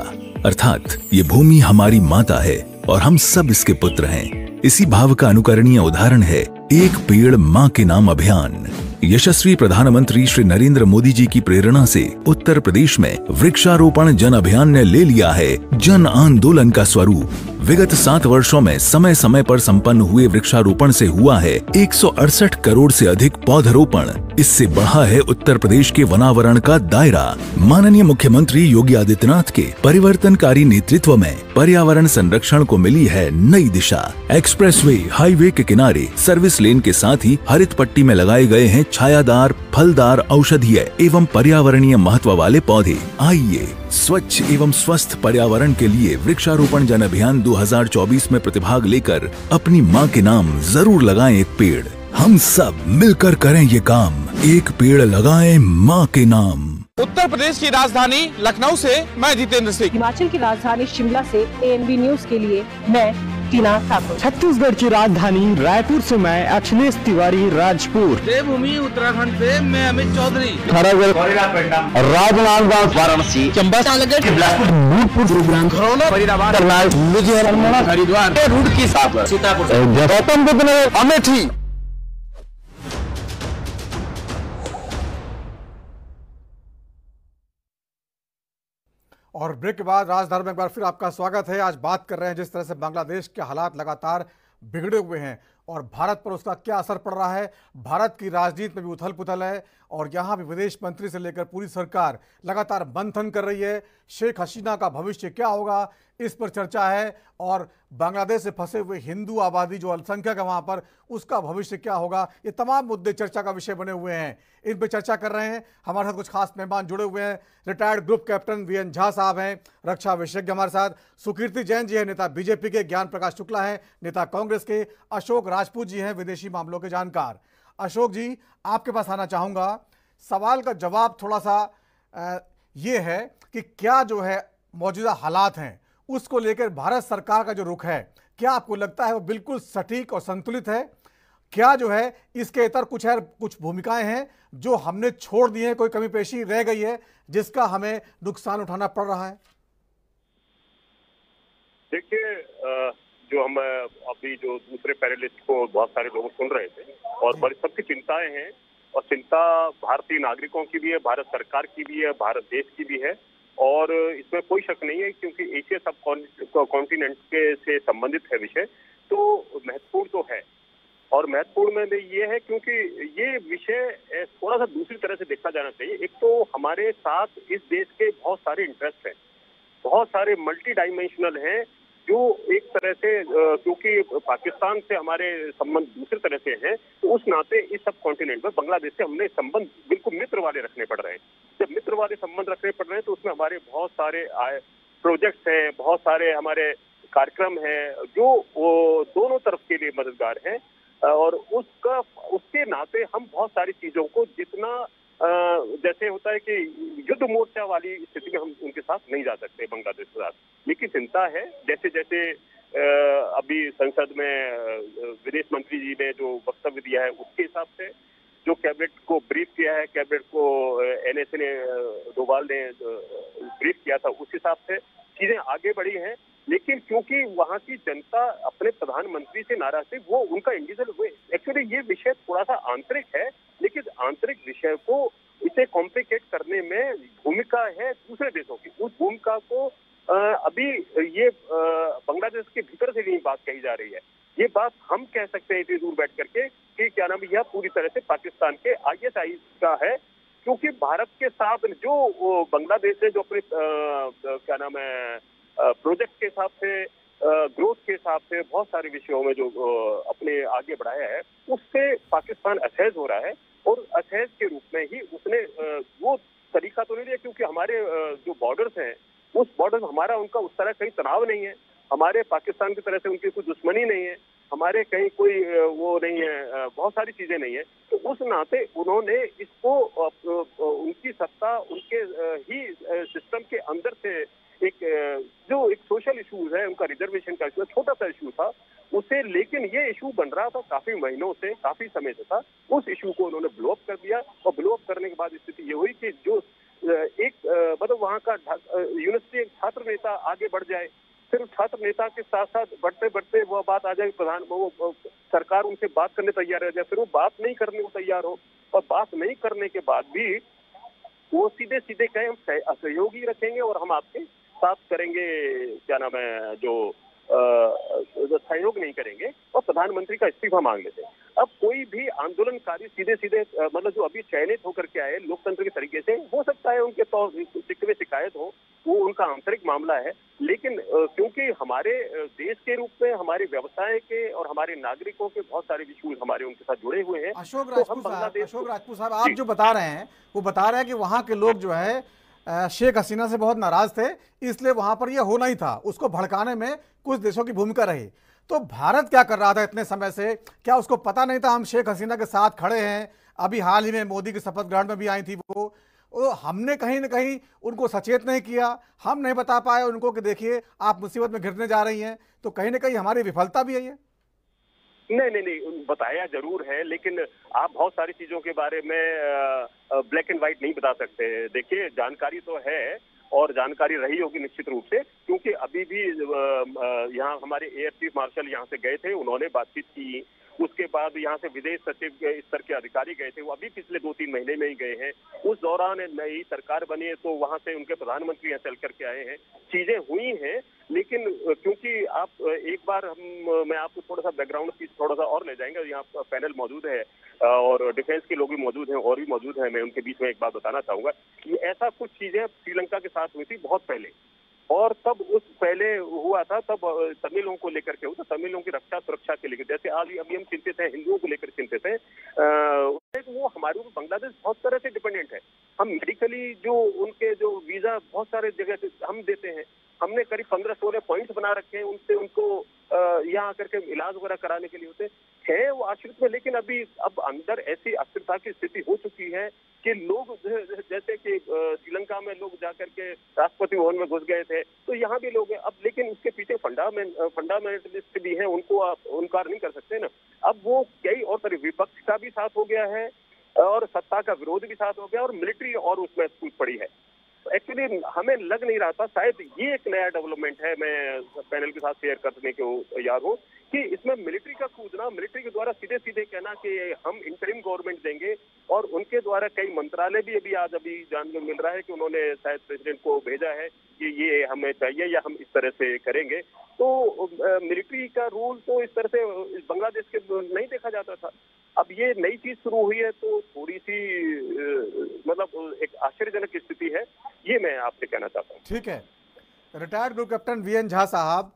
अर्थात ये भूमि हमारी माता है और हम सब इसके पुत्र हैं। इसी भाव का अनुकरणीय उदाहरण है एक पेड़ माँ के नाम अभियान। यशस्वी प्रधानमंत्री श्री नरेंद्र मोदी जी की प्रेरणा से उत्तर प्रदेश में वृक्षारोपण जन अभियान ने ले लिया है जन आंदोलन का स्वरूप। विगत 7 वर्षों में समय समय पर संपन्न हुए वृक्षारोपण से हुआ है 168 करोड़ से अधिक पौधरोपण। इससे बढ़ा है उत्तर प्रदेश के वनावरण का दायरा। माननीय मुख्यमंत्री योगी आदित्यनाथ के परिवर्तनकारी नेतृत्व में पर्यावरण संरक्षण को मिली है नई दिशा। एक्सप्रेसवे, हाईवे के किनारे सर्विस लेन के साथ ही हरित पट्टी में लगाए गए हैं छायादार, फलदार, औषधीय एवं पर्यावरणीय महत्व वाले पौधे। आइए स्वच्छ एवं स्वस्थ पर्यावरण के लिए वृक्षारोपण जन अभियान 2024 में प्रतिभाग लेकर अपनी मां के नाम जरूर लगाएं एक पेड़। हम सब मिलकर करें ये काम, एक पेड़ लगाएं माँ के नाम। उत्तर प्रदेश की राजधानी लखनऊ से मैं जितेंद्र सिंह, हिमाचल की राजधानी शिमला से ANB न्यूज के लिए मैं टीना ठाकुर, छत्तीसगढ़ की राजधानी रायपुर से मैं अखिलेश तिवारी राजपुर, देवभूमि उत्तराखंड से मैं अमित चौधरी, राजनांदगांव, वाराणसी, चंबा, भूतपुर, गुरुग्राम, खरौना, फरीदाबाद, लुधियाना, हरिद्वार, रुड़की, सीतापुर, गौतम बुद्ध नगर, अमेठी। और ब्रेक के बाद राजधानी में एक बार फिर आपका स्वागत है। आज बात कर रहे हैं जिस तरह से बांग्लादेश के हालात लगातार बिगड़े हुए हैं और भारत पर उसका क्या असर पड़ रहा है। भारत की राजनीति में भी उथल पुथल है और यहाँ भी विदेश मंत्री से लेकर पूरी सरकार लगातार मंथन कर रही है। शेख हसीना का भविष्य क्या होगा, इस पर चर्चा है। और बांग्लादेश से फंसे हुए हिंदू आबादी जो अल्पसंख्यक है वहाँ पर, उसका भविष्य क्या होगा, ये तमाम मुद्दे चर्चा का विषय बने हुए हैं। इन पर चर्चा कर रहे हैं। हमारे साथ कुछ खास मेहमान जुड़े हुए हैं। Retired group captain VN Jha साहब हैं, रक्षा विशेषज्ञ हमारे साथ। सुकीर्ति जैन जी हैं, नेता BJP के। ज्ञान प्रकाश शुक्ला हैं, नेता कांग्रेस के। अशोक राजपूत जी हैं, विदेशी मामलों के जानकार। अशोक जी, आपके पास आना चाहूँगा। सवाल का जवाब थोड़ा सा ये है कि क्या जो है मौजूदा हालात हैं उसको लेकर भारत सरकार का जो रुख है, क्या आपको लगता है वो बिल्कुल सटीक और संतुलित है? क्या जो है इसके इतर कुछ भूमिकाएं हैं जो हमने छोड़ दी हैं, कोई कमी पेशी रह गई है जिसका हमें नुकसान उठाना पड़ रहा है? देखिए, जो हम अभी जो दूसरे पैनलिस्ट को बहुत सारे लोग सुन रहे थे और बड़ी सबकी चिंताएं हैं, और चिंता भारतीय नागरिकों की भी है, भारत सरकार की भी है, भारत देश की भी है। और इसमें कोई शक नहीं है क्योंकि एशिया सब कॉन्टिनेंट के से संबंधित है विषय, तो महत्वपूर्ण तो है। और महत्वपूर्ण में ये है क्योंकि ये विषय थोड़ा सा दूसरी तरह से देखा जाना चाहिए। एक तो हमारे साथ इस देश के बहुत सारे इंटरेस्ट हैं, बहुत सारे मल्टी डायमेंशनल हैं, जो एक तरह से क्योंकि पाकिस्तान से हमारे संबंध दूसरी तरह से हैं, तो उस नाते इस सब कॉन्टिनेंट में बांग्लादेश से हमने संबंध बिल्कुल मित्र वाले रखने पड़ रहे हैं। जब मित्र वाले संबंध रखने पड़ रहे हैं तो उसमें हमारे बहुत सारे प्रोजेक्ट्स हैं, बहुत सारे हमारे कार्यक्रम हैं जो दोनों तरफ के लिए मददगार हैं। और उसके नाते हम बहुत सारी चीजों को जितना जैसे होता है कि युद्ध मोर्चा वाली स्थिति में हम उनके साथ नहीं जा सकते बांग्लादेश के साथ। लेकिन चिंता है जैसे जैसे अभी संसद में विदेश मंत्री जी ने जो वक्तव्य दिया है उसके हिसाब से, जो कैबिनेट को ब्रीफ किया है, कैबिनेट को NSA ने डोभाल ने ब्रीफ किया था, उस हिसाब से चीजें आगे बढ़ी हैं। लेकिन क्योंकि वहाँ की जनता अपने प्रधानमंत्री से नाराज थी, वो उनका इंडिविजुअल हुए। एक्चुअली ये विषय थोड़ा सा आंतरिक है, लेकिन आंतरिक विषय को इसे कॉम्प्लिकेट करने में भूमिका है दूसरे देशों की। उस भूमिका को अभी ये बांग्लादेश के भीतर से नहीं बात कही जा रही है। ये बात हम कह सकते हैं इतनी दूर बैठ करके कि क्या नाम, यह पूरी तरह से पाकिस्तान के ISI का है, क्योंकि भारत के साथ जो बांग्लादेश ने जो अपने क्या नाम है प्रोजेक्ट के हिसाब से, ग्रोथ के हिसाब से बहुत सारे विषयों में जो अपने आगे बढ़ाया है, उससे पाकिस्तान असहज हो रहा है। और असहज के रूप में ही उसने वो तरीका तो नहीं दिया, क्योंकि हमारे जो बॉर्डर्स हैं उस बॉर्डर में हमारा उनका उस तरह कहीं तनाव नहीं है, हमारे पाकिस्तान की तरह से उनकी कोई दुश्मनी नहीं है, हमारे कहीं कोई वो नहीं है, बहुत सारी चीजें नहीं है। तो उस नाते उन्होंने इसको उनकी सत्ता उनके ही सिस्टम के अंदर से एक जो एक सोशल इशूज है, उनका रिजर्वेशन का इशू, छोटा सा इशू था उसे, लेकिन ये इशू बन रहा था काफी महीनों से, काफी समय से था। उस इशू को उन्होंने ब्लो अप कर दिया और ब्लो अप करने के बाद स्थिति ये हुई कि जो एक मतलब वहाँ का यूनिवर्सिटी छात्र नेता आगे बढ़ जाए, फिर छात्र नेता के साथ साथ बढ़ते बढ़ते वो बात आ जाए वो सरकार उनसे बात करने तैयार रह जाए, फिर वो बात नहीं करने को तैयार हो, और बात नहीं करने के बाद भी वो सीधे सीधे कहे हम असहयोगी रखेंगे और हम आपके साथ करेंगे, क्या नाम है, जो सहयोग नहीं करेंगे, और प्रधानमंत्री का इस्तीफा मांग लेते हैं। अब कोई भी आंदोलनकारी सीधे सीधे मतलब जो अभी चयनित होकर के आए लोकतंत्र के तरीके से, हो सकता है उनके तो शिकायत हो, वो उनका आंतरिक मामला है। लेकिन क्योंकि हमारे देश के रूप में हमारे व्यवसाय के और हमारे नागरिकों के बहुत सारे इश्यूज हमारे उनके साथ जुड़े हुए हैं। अशोक राजपूत साहब, आप जो बता रहे हैं वो बता रहे हैं कि वहाँ के लोग जो है शेख हसीना से बहुत नाराज थे, इसलिए वहां पर यह होना ही था, उसको भड़काने में कुछ देशों की भूमिका रही। तो भारत क्या कर रहा था इतने समय से? क्या उसको पता नहीं था हम शेख हसीना के साथ खड़े हैं? अभी हाल ही में मोदी की शपथ ग्रहण में भी आई थी वो हमने कहीं ना कहीं उनको सचेत नहीं किया, हम नहीं बता पाए उनको कि देखिए आप मुसीबत में घिरने जा रही हैं, तो कहीं ना कहीं हमारी विफलता भी है ये। नहीं, बताया जरूर है, लेकिन आप बहुत सारी चीजों के बारे में ब्लैक एंड व्हाइट नहीं बता सकते। देखिए, जानकारी तो है और जानकारी रही होगी निश्चित रूप से, क्योंकि अभी भी यहाँ हमारे एयर चीफ मार्शल यहाँ से गए थे, उन्होंने बातचीत की। उसके बाद यहाँ से विदेश सचिव स्तर के अधिकारी गए थे, वो अभी पिछले 2-3 महीने में ही गए हैं। उस दौरान नई सरकार बनी है तो वहां से उनके प्रधानमंत्री यहाँ चल करके आए हैं, चीजें हुई हैं। लेकिन क्योंकि आप एक बार मैं आपको थोड़ा सा बैकग्राउंड की थोड़ा सा और ले जाएंगे। यहाँ पैनल मौजूद है और डिफेंस के लोग भी मौजूद हैं और भी मौजूद हैं। मैं उनके बीच में एक बात बताना चाहूंगा कि ऐसा कुछ चीजें श्रीलंका के साथ हुई थी बहुत पहले, और तब उस पहले हुआ था तब तमिलों को लेकर के हुआ, तमिलों की रक्षा सुरक्षा के लेकर, जैसे आज अभी हम चिंतित हैं, हिंदुओं को लेकर चिंतित हैं, वो हमारे ऊपर बांग्लादेश बहुत तरह से डिपेंडेंट है। हम मेडिकली जो उनके जो वीजा बहुत सारे जगह हम देते हैं, हमने करीब 15-16 पॉइंट्स बना रखे हैं उनसे, उनको यहाँ आकर के इलाज वगैरह कराने के लिए होते हैं वो आश्रित में। लेकिन अब अंदर ऐसी अस्थिरता की स्थिति हो चुकी है कि लोग जैसे कि श्रीलंका में लोग जाकर के राष्ट्रपति भवन में घुस गए थे, तो यहाँ भी लोग हैं अब। लेकिन उसके पीछे फंडामेंटलिस्ट भी हैं, उनको आप इनकार नहीं कर सकते ना। अब वो कई और तरह विपक्ष का भी साथ हो गया है और सत्ता का विरोध भी साथ हो गया और मिलिट्री और उसमें कूद पड़ी है। एक्चुअली हमें लग नहीं रहा था, शायद ये एक नया डेवलपमेंट है, मैं पैनल के साथ शेयर करने को तैयार हूँ कि इसमें मिलिट्री का कूदना, मिलिट्री के द्वारा सीधे सीधे कहना कि हम इंटरिम गवर्नमेंट देंगे, और उनके द्वारा कई मंत्रालय भी अभी जानने मिल रहा है कि उन्होंने शायद प्रेसिडेंट को भेजा है कि ये हमें चाहिए या हम इस तरह से करेंगे। तो मिलिट्री का रूल तो इस तरह से बांग्लादेश के नहीं देखा जाता था। अब ये नई चीज शुरू हुई है तो थोड़ी सी मतलब एक आश्चर्यजनक स्थिति है, ये मैं आपसे कहना चाहता हूँ। ठीक है, retired group captain VN Jha साहब,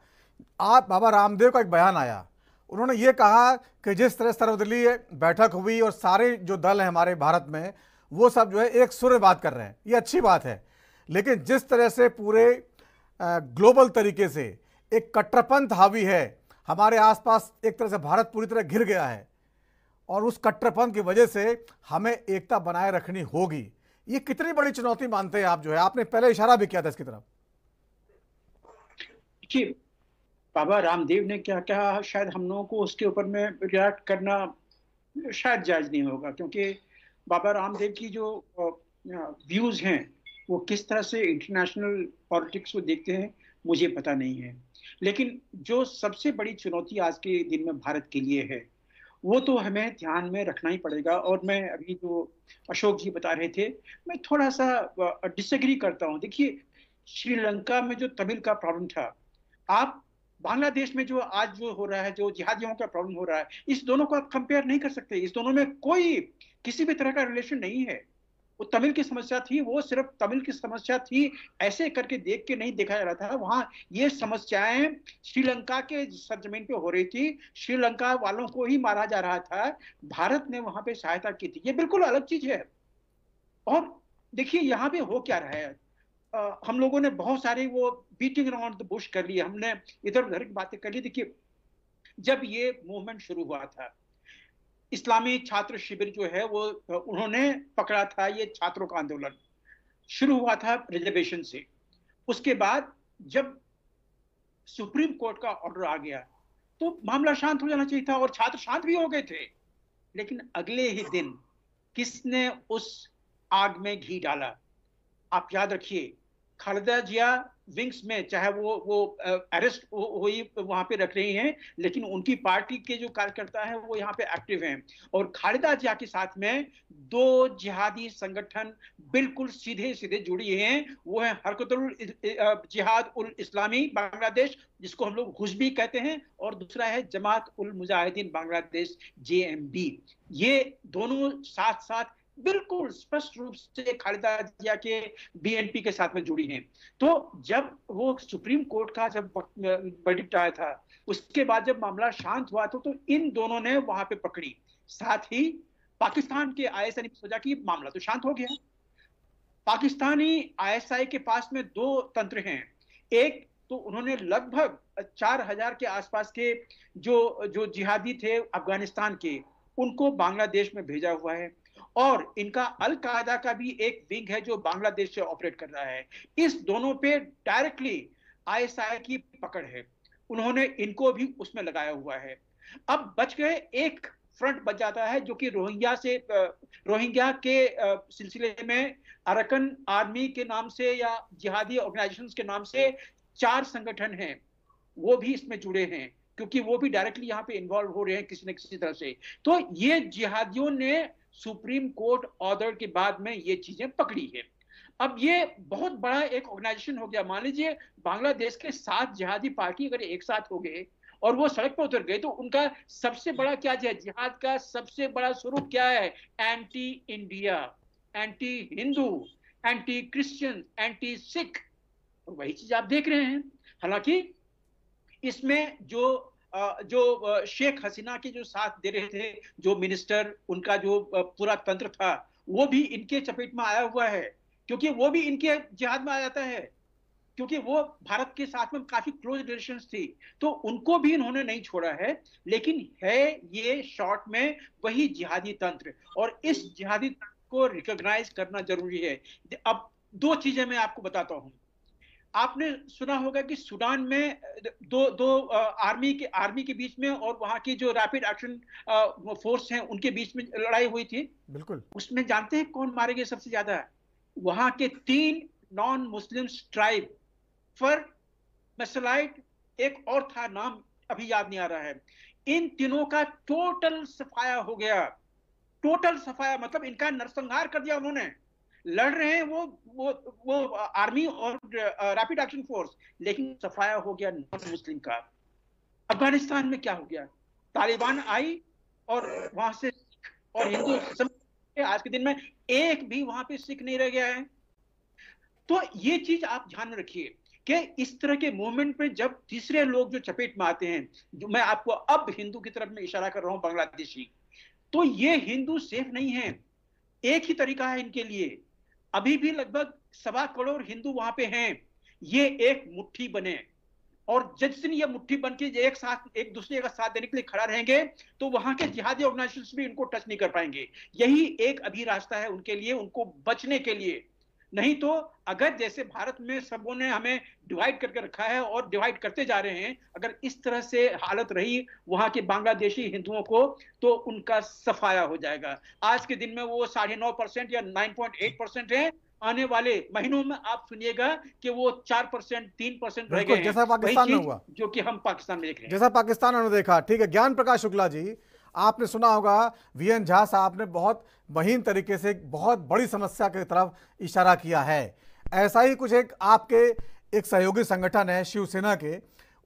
आप बाबा रामदेव का एक बयान आया, उन्होंने ये कहा कि जिस तरह सर्वदलीय बैठक हुई और सारे जो दल हैं हमारे भारत में वो सब जो है एक सुर में बात कर रहे हैं, ये अच्छी बात है, लेकिन जिस तरह से पूरे ग्लोबल तरीके से एक कट्टरपंथ हावी है हमारे आसपास, एक तरह से भारत पूरी तरह घिर गया है और उस कट्टरपंथ की वजह से हमें एकता बनाए रखनी होगी। ये कितनी बड़ी चुनौती मानते हैं आप? जो है आपने पहले इशारा भी किया था इसकी तरफ। देखिए, बाबा रामदेव ने क्या कहा, शायद हम लोगों को उसके ऊपर में रिएक्ट करना शायद जायज नहीं होगा, क्योंकि बाबा रामदेव की जो व्यूज हैं वो किस तरह से इंटरनेशनल पॉलिटिक्स को देखते हैं मुझे पता नहीं है। लेकिन जो सबसे बड़ी चुनौती आज के दिन में भारत के लिए है वो तो हमें ध्यान में रखना ही पड़ेगा। और मैं अभी जो अशोक जी बता रहे थे, मैं थोड़ा सा डिसएग्री करता हूँ। देखिए, श्रीलंका में जो तमिल का प्रॉब्लम था, आप बांग्लादेश में जो आज जो हो रहा है, जो जिहादियों का प्रॉब्लम हो रहा है, इस दोनों को आप कंपेयर नहीं कर सकते। इस दोनों में कोई किसी भी तरह का रिलेशन नहीं है। वो तमिल की समस्या थी, वो सिर्फ तमिल की समस्या थी, ऐसे करके देख के नहीं देखा जा रहा था। वहां ये समस्याएं श्रीलंका के सरजमीन पे हो रही थी, श्रीलंका वालों को ही मारा जा रहा था, भारत ने वहां पे सहायता की थी, ये बिल्कुल अलग चीज है। और देखिए यहाँ पे हो क्या रहा है, हम लोगों ने बहुत सारे वो बीटिंग अराउंड द बुश कर लिए, हमने इधर उधर की बातें कर ली। देखिए, जब ये मूवमेंट शुरू हुआ था, इस्लामी छात्र शिविर जो है वो उन्होंने पकड़ा था, ये छात्रों का आंदोलन शुरू हुआ था रिजर्वेशन से। उसके बाद जब सुप्रीम कोर्ट का ऑर्डर आ गया तो मामला शांत हो जाना चाहिए था और छात्र शांत भी हो गए थे। लेकिन अगले ही दिन किसने उस आग में घी डाला? आप याद रखिए, खालिदा जिया विंग्स में, चाहे वो अरेस्ट हुई वहां पे रख रही हैं, लेकिन उनकी पार्टी के जो कार्यकर्ता हैं वो यहाँ पे एक्टिव हैं। और खालिदा जिया के साथ में 2 जिहादी संगठन बिल्कुल सीधे सीधे जुड़ी हैं। वो है हरकतुल जिहाद उल इस्लामी बांग्लादेश, जिसको हम लोग हुज़बी कहते हैं, और दूसरा है जमात उल मुजाहिदीन बांग्लादेश, JMB। ये दोनों साथ साथ बिल्कुल स्पष्ट रूप से खालिदा जिया के BNP के साथ में जुड़ी हैं। तो जब वो सुप्रीम कोर्ट का जब वर्डिक्ट आया था, उसके बाद जब मामला शांत हुआ तो इन दोनों ने वहां पे पकड़ी। साथ ही पाकिस्तान के ISI ने सोचा कि मामला तो शांत हो गया। पाकिस्तानी ISI के पास में 2 तंत्र हैं, एक तो उन्होंने लगभग 4000 के आसपास के जो जिहादी थे अफगानिस्तान के, उनको बांग्लादेश में भेजा हुआ है। और इनका अल कायदा का भी एक विंग है जो बांग्लादेश से ऑपरेट कर रहा है। इस दोनों पे डायरेक्टली आईएसआई की पकड़ है, उन्होंने इनको भी उसमें लगाया हुआ है। अब बच गए, एक फ्रंट बच जाता है जो कि रोहिंग्या के सिलसिले में अरकन आर्मी के नाम से या जिहादी ऑर्गेनाइजेशंस के नाम से 4 संगठन हैं, वो भी इसमें जुड़े हैं, क्योंकि वो भी डायरेक्टली यहाँ पे इन्वॉल्व हो रहे हैं किसी न किसी तरह से। तो ये जिहादियों ने सुप्रीम कोर्ट ऑर्डर के बाद में ये चीजें पकड़ी है। अब ये बहुत बड़ा एक ऑर्गेनाइजेशन हो गया। मान लीजिए बांग्लादेश के 7 जिहादी पार्टी अगर एक साथ हो गए और वो सड़क पर उतर गए, तो उनका सबसे बड़ा क्या है, जिहाद का सबसे बड़ा स्वरूप क्या है? Anti India, anti Hindu, anti Christian, anti Sikh. वही चीज आप देख रहे हैं। हालांकि इसमें जो शेख हसीना के जो साथ दे रहे थे, जो मिनिस्टर, उनका जो पूरा तंत्र था, वो भी इनके चपेट में आया हुआ है, क्योंकि वो भी इनके जिहाद में आ जाता है, क्योंकि वो भारत के साथ में काफी क्लोज रिलेशंस थी, तो उनको भी इन्होंने नहीं छोड़ा है। लेकिन है ये शॉर्ट में वही जिहादी तंत्र, और इस जिहादी तंत्र को रिकॉग्नाइज करना जरूरी है। अब 2 चीजें मैं आपको बताता हूं। आपने सुना होगा कि सूडान में दो आर्मी के बीच में और वहां की जो रैपिड एक्शन फोर्स हैं उनके बीच में लड़ाई हुई थी। बिल्कुल। उसमें जानते हैं कौन मारे गए सबसे ज्यादा? वहां के 3 नॉन मुस्लिम ट्राइब, फर, मैसलाइट, एक और था, नाम अभी याद नहीं आ रहा है। इन तीनों का टोटल सफाया हो गया। टोटल सफाया मतलब इनका नरसंहार कर दिया उन्होंने। लड़ रहे हैं वो आर्मी और रैपिड एक्शन फोर्स, लेकिन सफाया हो गया नॉन मुस्लिम का। अफगानिस्तान में क्या हो गया? तालिबान आई और वहां से सिख और हिंदू, आज के दिन में एक भी वहां पे सिख नहीं रह गया है। तो ये चीज आप ध्यान में रखिए कि इस तरह के मूवमेंट में जब तीसरे लोग जो चपेट में आते हैं, जो मैं आपको अब हिंदू की तरफ में इशारा कर रहा हूं, बांग्लादेशी, तो ये हिंदू सेफ नहीं है। एक ही तरीका है इनके लिए। अभी भी लगभग 1.25 करोड़ हिंदू वहां पे हैं। ये एक मुट्ठी बने, और जिस दिन ये मुट्ठी बन के एक दूसरे का साथ देने के लिए खड़ा रहेंगे, तो वहां के जिहादी ऑर्गेनाइजेशंस भी इनको टच नहीं कर पाएंगे। यही एक अभी रास्ता है उनके लिए, उनको बचने के लिए। नहीं तो अगर जैसे भारत में सबों ने हमें डिवाइड करके रखा है और डिवाइड करते जा रहे हैं, अगर इस तरह से हालत रही वहां के बांग्लादेशी हिंदुओं को, तो उनका सफाया हो जाएगा। आज के दिन में वो 9.5% या 9.8% है। आने वाले महीनों में आप सुनिएगा कि वो 4%, 3% रह गए हैं। जैसा पाकिस्तान में हुआ, जो कि हम पाकिस्तान में देख रहे हैं, जैसा पाकिस्तान में देखा। ठीक है, ज्ञान प्रकाश शुक्ला जी, आपने सुना होगा वीएन झा साहब ने बहुत महीन तरीके से एक बहुत बड़ी समस्या की तरफ इशारा किया है। ऐसा ही कुछ एक आपके एक सहयोगी संगठन है शिवसेना के,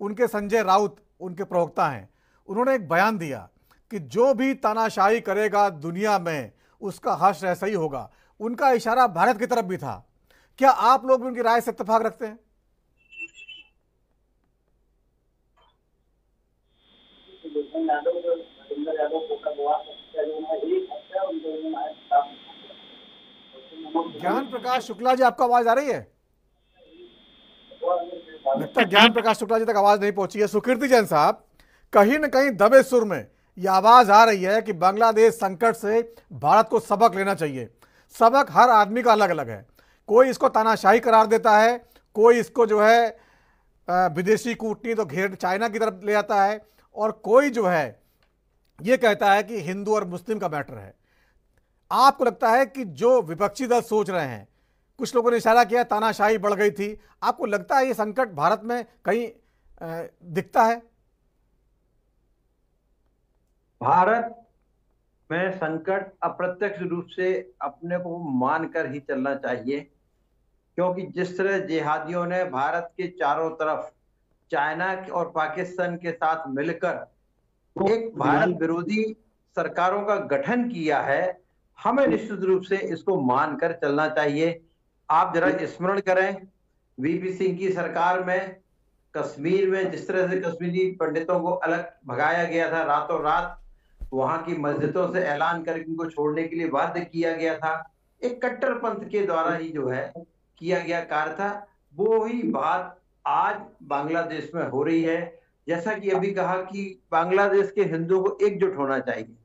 उनके संजय राउत उनके प्रवक्ता हैं, उन्होंने एक बयान दिया कि जो भी तानाशाही करेगा दुनिया में उसका हश्र ऐसा ही होगा। उनका इशारा भारत की तरफ भी था। क्या आप लोग भी उनकी राय से इत्तेफाक रखते हैं? ज्ञान प्रकाश शुक्ला जी, आपको आवाज आ रही है? लगता है ज्ञान प्रकाश शुक्ला जी तक आवाज नहीं पहुंची है। सुकीर्ति जैन साहब, कहीं न कहीं दबे सुर में यह आवाज आ रही है कि बांग्लादेश संकट से भारत को सबक लेना चाहिए। सबक हर आदमी का अलग अलग है। कोई इसको तानाशाही करार देता है, कोई इसको जो है विदेशी कूटनीति तो घेर चाइना की तरफ ले जाता है, और कोई जो है ये कहता है कि हिंदू और मुस्लिम का मैटर है। आपको लगता है कि जो विपक्षी दल सोच रहे हैं, कुछ लोगों ने इशारा किया तानाशाही बढ़ गई थी, आपको लगता है ये संकट भारत में कहीं दिखता है? भारत में संकट अप्रत्यक्ष रूप से अपने को मानकर ही चलना चाहिए, क्योंकि जिस तरह जिहादियों ने भारत के चारों तरफ चाइना और पाकिस्तान के साथ मिलकर एक भारत विरोधी सरकारों का गठन किया है, हमें निश्चित रूप से इसको मानकर चलना चाहिए। आप जरा स्मरण करें, वीपी सिंह की सरकार में कश्मीर में जिस तरह से कश्मीरी पंडितों को अलग भगाया गया था, रातों रात वहां की मस्जिदों से ऐलान करके उनको छोड़ने के लिए बाध्य किया गया था। एक कट्टरपंथ के द्वारा ही जो है किया गया कार्य था। वो ही बात आज बांग्लादेश में हो रही है। जैसा कि अभी कहा कि बांग्लादेश के हिंदुओं को एकजुट होना चाहिए।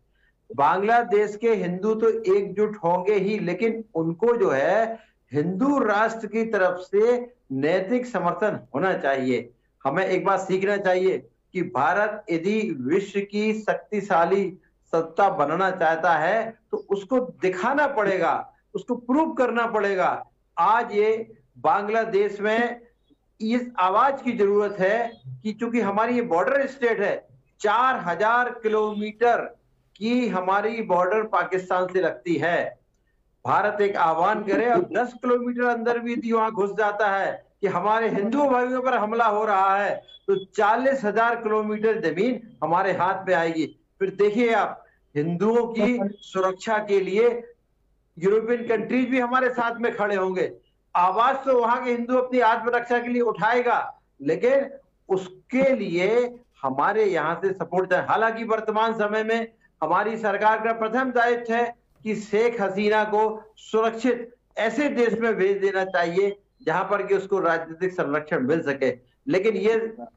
बांग्लादेश के हिंदू तो एकजुट होंगे ही, लेकिन उनको जो है हिंदू राष्ट्र की तरफ से नैतिक समर्थन होना चाहिए। हमें एक बात सीखना चाहिए कि भारत यदि विश्व की शक्तिशाली सत्ता बनना चाहता है तो उसको दिखाना पड़ेगा, उसको प्रूव करना पड़ेगा। आज ये बांग्लादेश में इस आवाज की जरूरत है कि चूंकि हमारी ये बॉर्डर स्टेट है, 4000 किलोमीटर की हमारी बॉर्डर पाकिस्तान से लगती है। भारत एक आह्वान करे और 10 किलोमीटर अंदर भी यदि वहां घुस जाता है कि हमारे हिंदू भाइयों पर हमला हो रहा है तो 40,000 किलोमीटर जमीन हमारे हाथ में आएगी। फिर देखिए आप, हिंदुओं की सुरक्षा के लिए यूरोपियन कंट्रीज भी हमारे साथ में खड़े होंगे। आवाज तो वहां के हिंदू अपनी आत्मरक्षा के लिए उठाएगा, लेकिन उसके लिए हमारे यहाँ से सपोर्ट चाहिए। हालांकि वर्तमान समय में हमारी सरकार का प्रथम दायित्व है कि शेख हसीना को सुरक्षित ऐसे देश में भेज देना चाहिए जहां पर कि उसको राजनीतिक संरक्षण मिल सके, लेकिन ये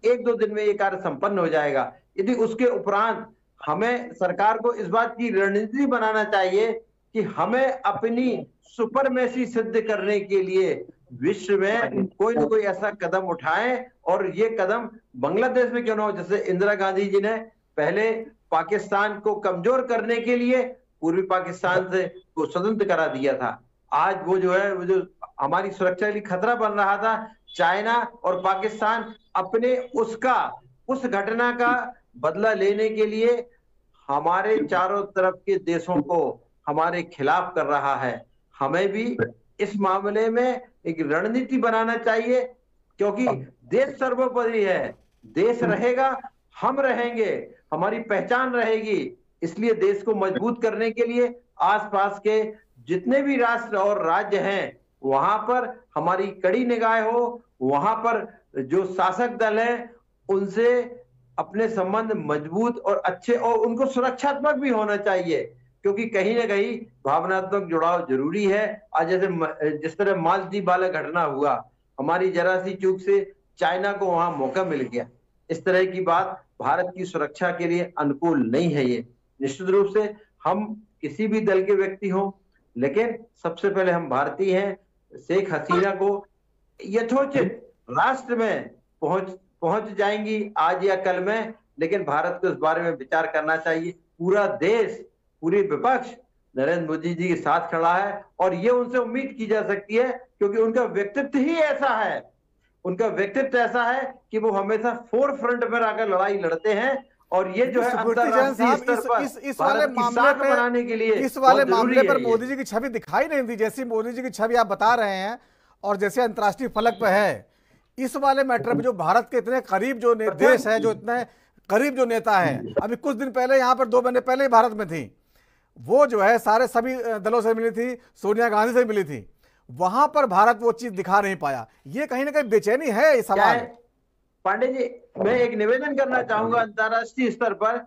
1-2 दिन में ये कार्य संपन्न हो जाएगा। यदि उसके उपरांत हमें सरकार को इस बात की रणनीति बनाना चाहिए कि हमें अपनी सुपरमेसी सिद्ध करने के लिए विश्व में कोई ना कोई ऐसा कदम उठाएं, और ये कदम बांग्लादेश में क्यों ना हो। जैसे इंदिरा गांधी जी ने पहले पाकिस्तान को कमजोर करने के लिए पूर्वी पाकिस्तान से को स्वतंत्र करा दिया था। आज वो जो है, वो जो हमारी सुरक्षा के लिए खतरा बन रहा था, चाइना और पाकिस्तान अपने उस घटना का बदला लेने के लिए हमारे चारों तरफ के देशों को हमारे खिलाफ कर रहा है। हमें भी इस मामले में एक रणनीति बनाना चाहिए, क्योंकि देश सर्वोपरि है। देश रहेगा, हम रहेंगे, हमारी पहचान रहेगी। इसलिए देश को मजबूत करने के लिए आसपास के जितने भी राष्ट्र और राज्य हैं वहां पर हमारी कड़ी निगाह हो, वहां पर जो शासक दल है उनसे अपने संबंध मजबूत और अच्छे और उनको सुरक्षात्मक भी होना चाहिए, क्योंकि कहीं ना कहीं भावनात्मक जुड़ाव जरूरी है। आज जैसे जिस तरह मालदीव वाला घटना हुआ, हमारी जरा सी चूक से चाइना को वहां मौका मिल गया। इस तरह की बात भारत की सुरक्षा के लिए अनुकूल नहीं है। ये निश्चित रूप से हम किसी भी दल के व्यक्ति हों, लेकिन सबसे पहले हम भारतीय हैं। शेख हसीना को यथोचित राष्ट्र में पहुंच जाएंगी आज या कल में, लेकिन भारत को इस बारे में विचार करना चाहिए। पूरा देश, पूरी विपक्ष नरेंद्र मोदी जी के साथ खड़ा है, और ये उनसे उम्मीद की जा सकती है क्योंकि उनका व्यक्तित्व ही ऐसा है। उनका व्यक्तित्व ऐसा है कि वो हमेशा फोर फ्रंट पर आकर लड़ाई लड़ते हैं, और ये जो है अंतर्राष्ट्रीय स्तर पर इस वाले मामले पे बनाने के लिए इस वाले मामले पर मोदी जी की छवि दिखाई नहीं दी, जैसी मोदी जी की छवि आप बता रहे हैं और जैसे अंतर्राष्ट्रीय फलक पे है। इस वाले मैटर में जो भारत के इतने करीब जो देश है, जो इतने करीब जो नेता है, अभी कुछ दिन पहले यहाँ पर 2 महीने पहले ही भारत में थी, वो जो है सारे सभी दलों से मिली थी, सोनिया गांधी से मिली थी, वहां पर भारत वो चीज दिखा नहीं पाया। ये कहीं ना कहीं बेचैनी है। ये सवाल पांडे जी, मैं एक निवेदन करना चाहूंगा। अंतर्राष्ट्रीय स्तर पर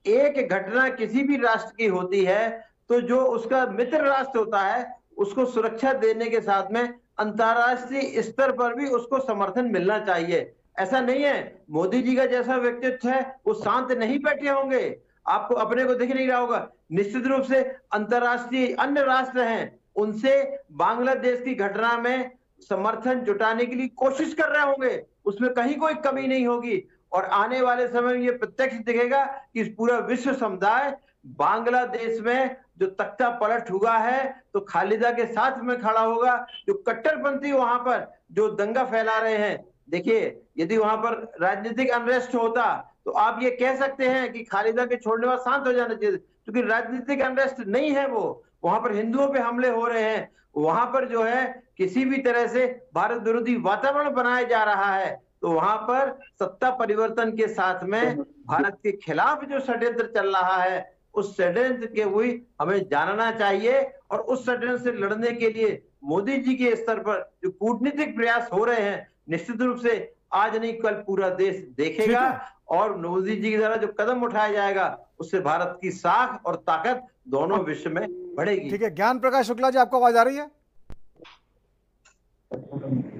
एक घटना किसी भी राष्ट्र की होती है तो जो उसका मित्र राष्ट्र होता है उसको सुरक्षा देने के साथ में अंतर्राष्ट्रीय स्तर पर भी उसको समर्थन मिलना चाहिए। ऐसा नहीं है मोदी जी का जैसा व्यक्तित्व है वो शांत नहीं बैठे होंगे, आपको अपने को दिख नहीं रहा होगा। निश्चित रूप से अंतर्राष्ट्रीय अन्य राष्ट्र हैं, उनसे बांग्लादेश की घटना में समर्थन जुटाने के लिए कोशिश कर रहे होंगे, उसमें कहीं कोई कमी नहीं होगी। और आने वाले समय में ये प्रत्यक्ष दिखेगा कि इस पूरा विश्व समुदाय बांग्लादेश में जो तख्ता पलट हुआ है तो खालिदा के साथ में खड़ा होगा। जो कट्टरपंथी वहां पर जो दंगा फैला रहे हैं, देखिए यदि वहां पर राजनीतिक अनरेस्ट होता तो आप ये कह सकते हैं कि खालिदा के छोड़ने वाला शांत हो जाना चाहिए, क्योंकि राजनीतिक अनरेस्ट नहीं है वो। वहां पर हिंदुओं पे हमले हो रहे हैं, वहां पर जो है किसी भी तरह से भारत विरोधी वातावरण बनाया जा रहा है, तो वहां पर सत्ता परिवर्तन के साथ में भारत के खिलाफ जो षड्यंत्र चल रहा है उस षड्यंत्र के हुई हमें जानना चाहिए। और उस षड्यंत्र से लड़ने के लिए मोदी जी के स्तर पर जो कूटनीतिक प्रयास हो रहे हैं, निश्चित रूप से आज नहीं कल पूरा देश देखेगा, और मोदी जी की द्वारा जो कदम उठाया जाएगा उससे भारत की साख और ताकत दोनों विश्व में बढ़ेगी। ठीक है, ज्ञान प्रकाश शुक्ला जी आपको आवाज आ रही है?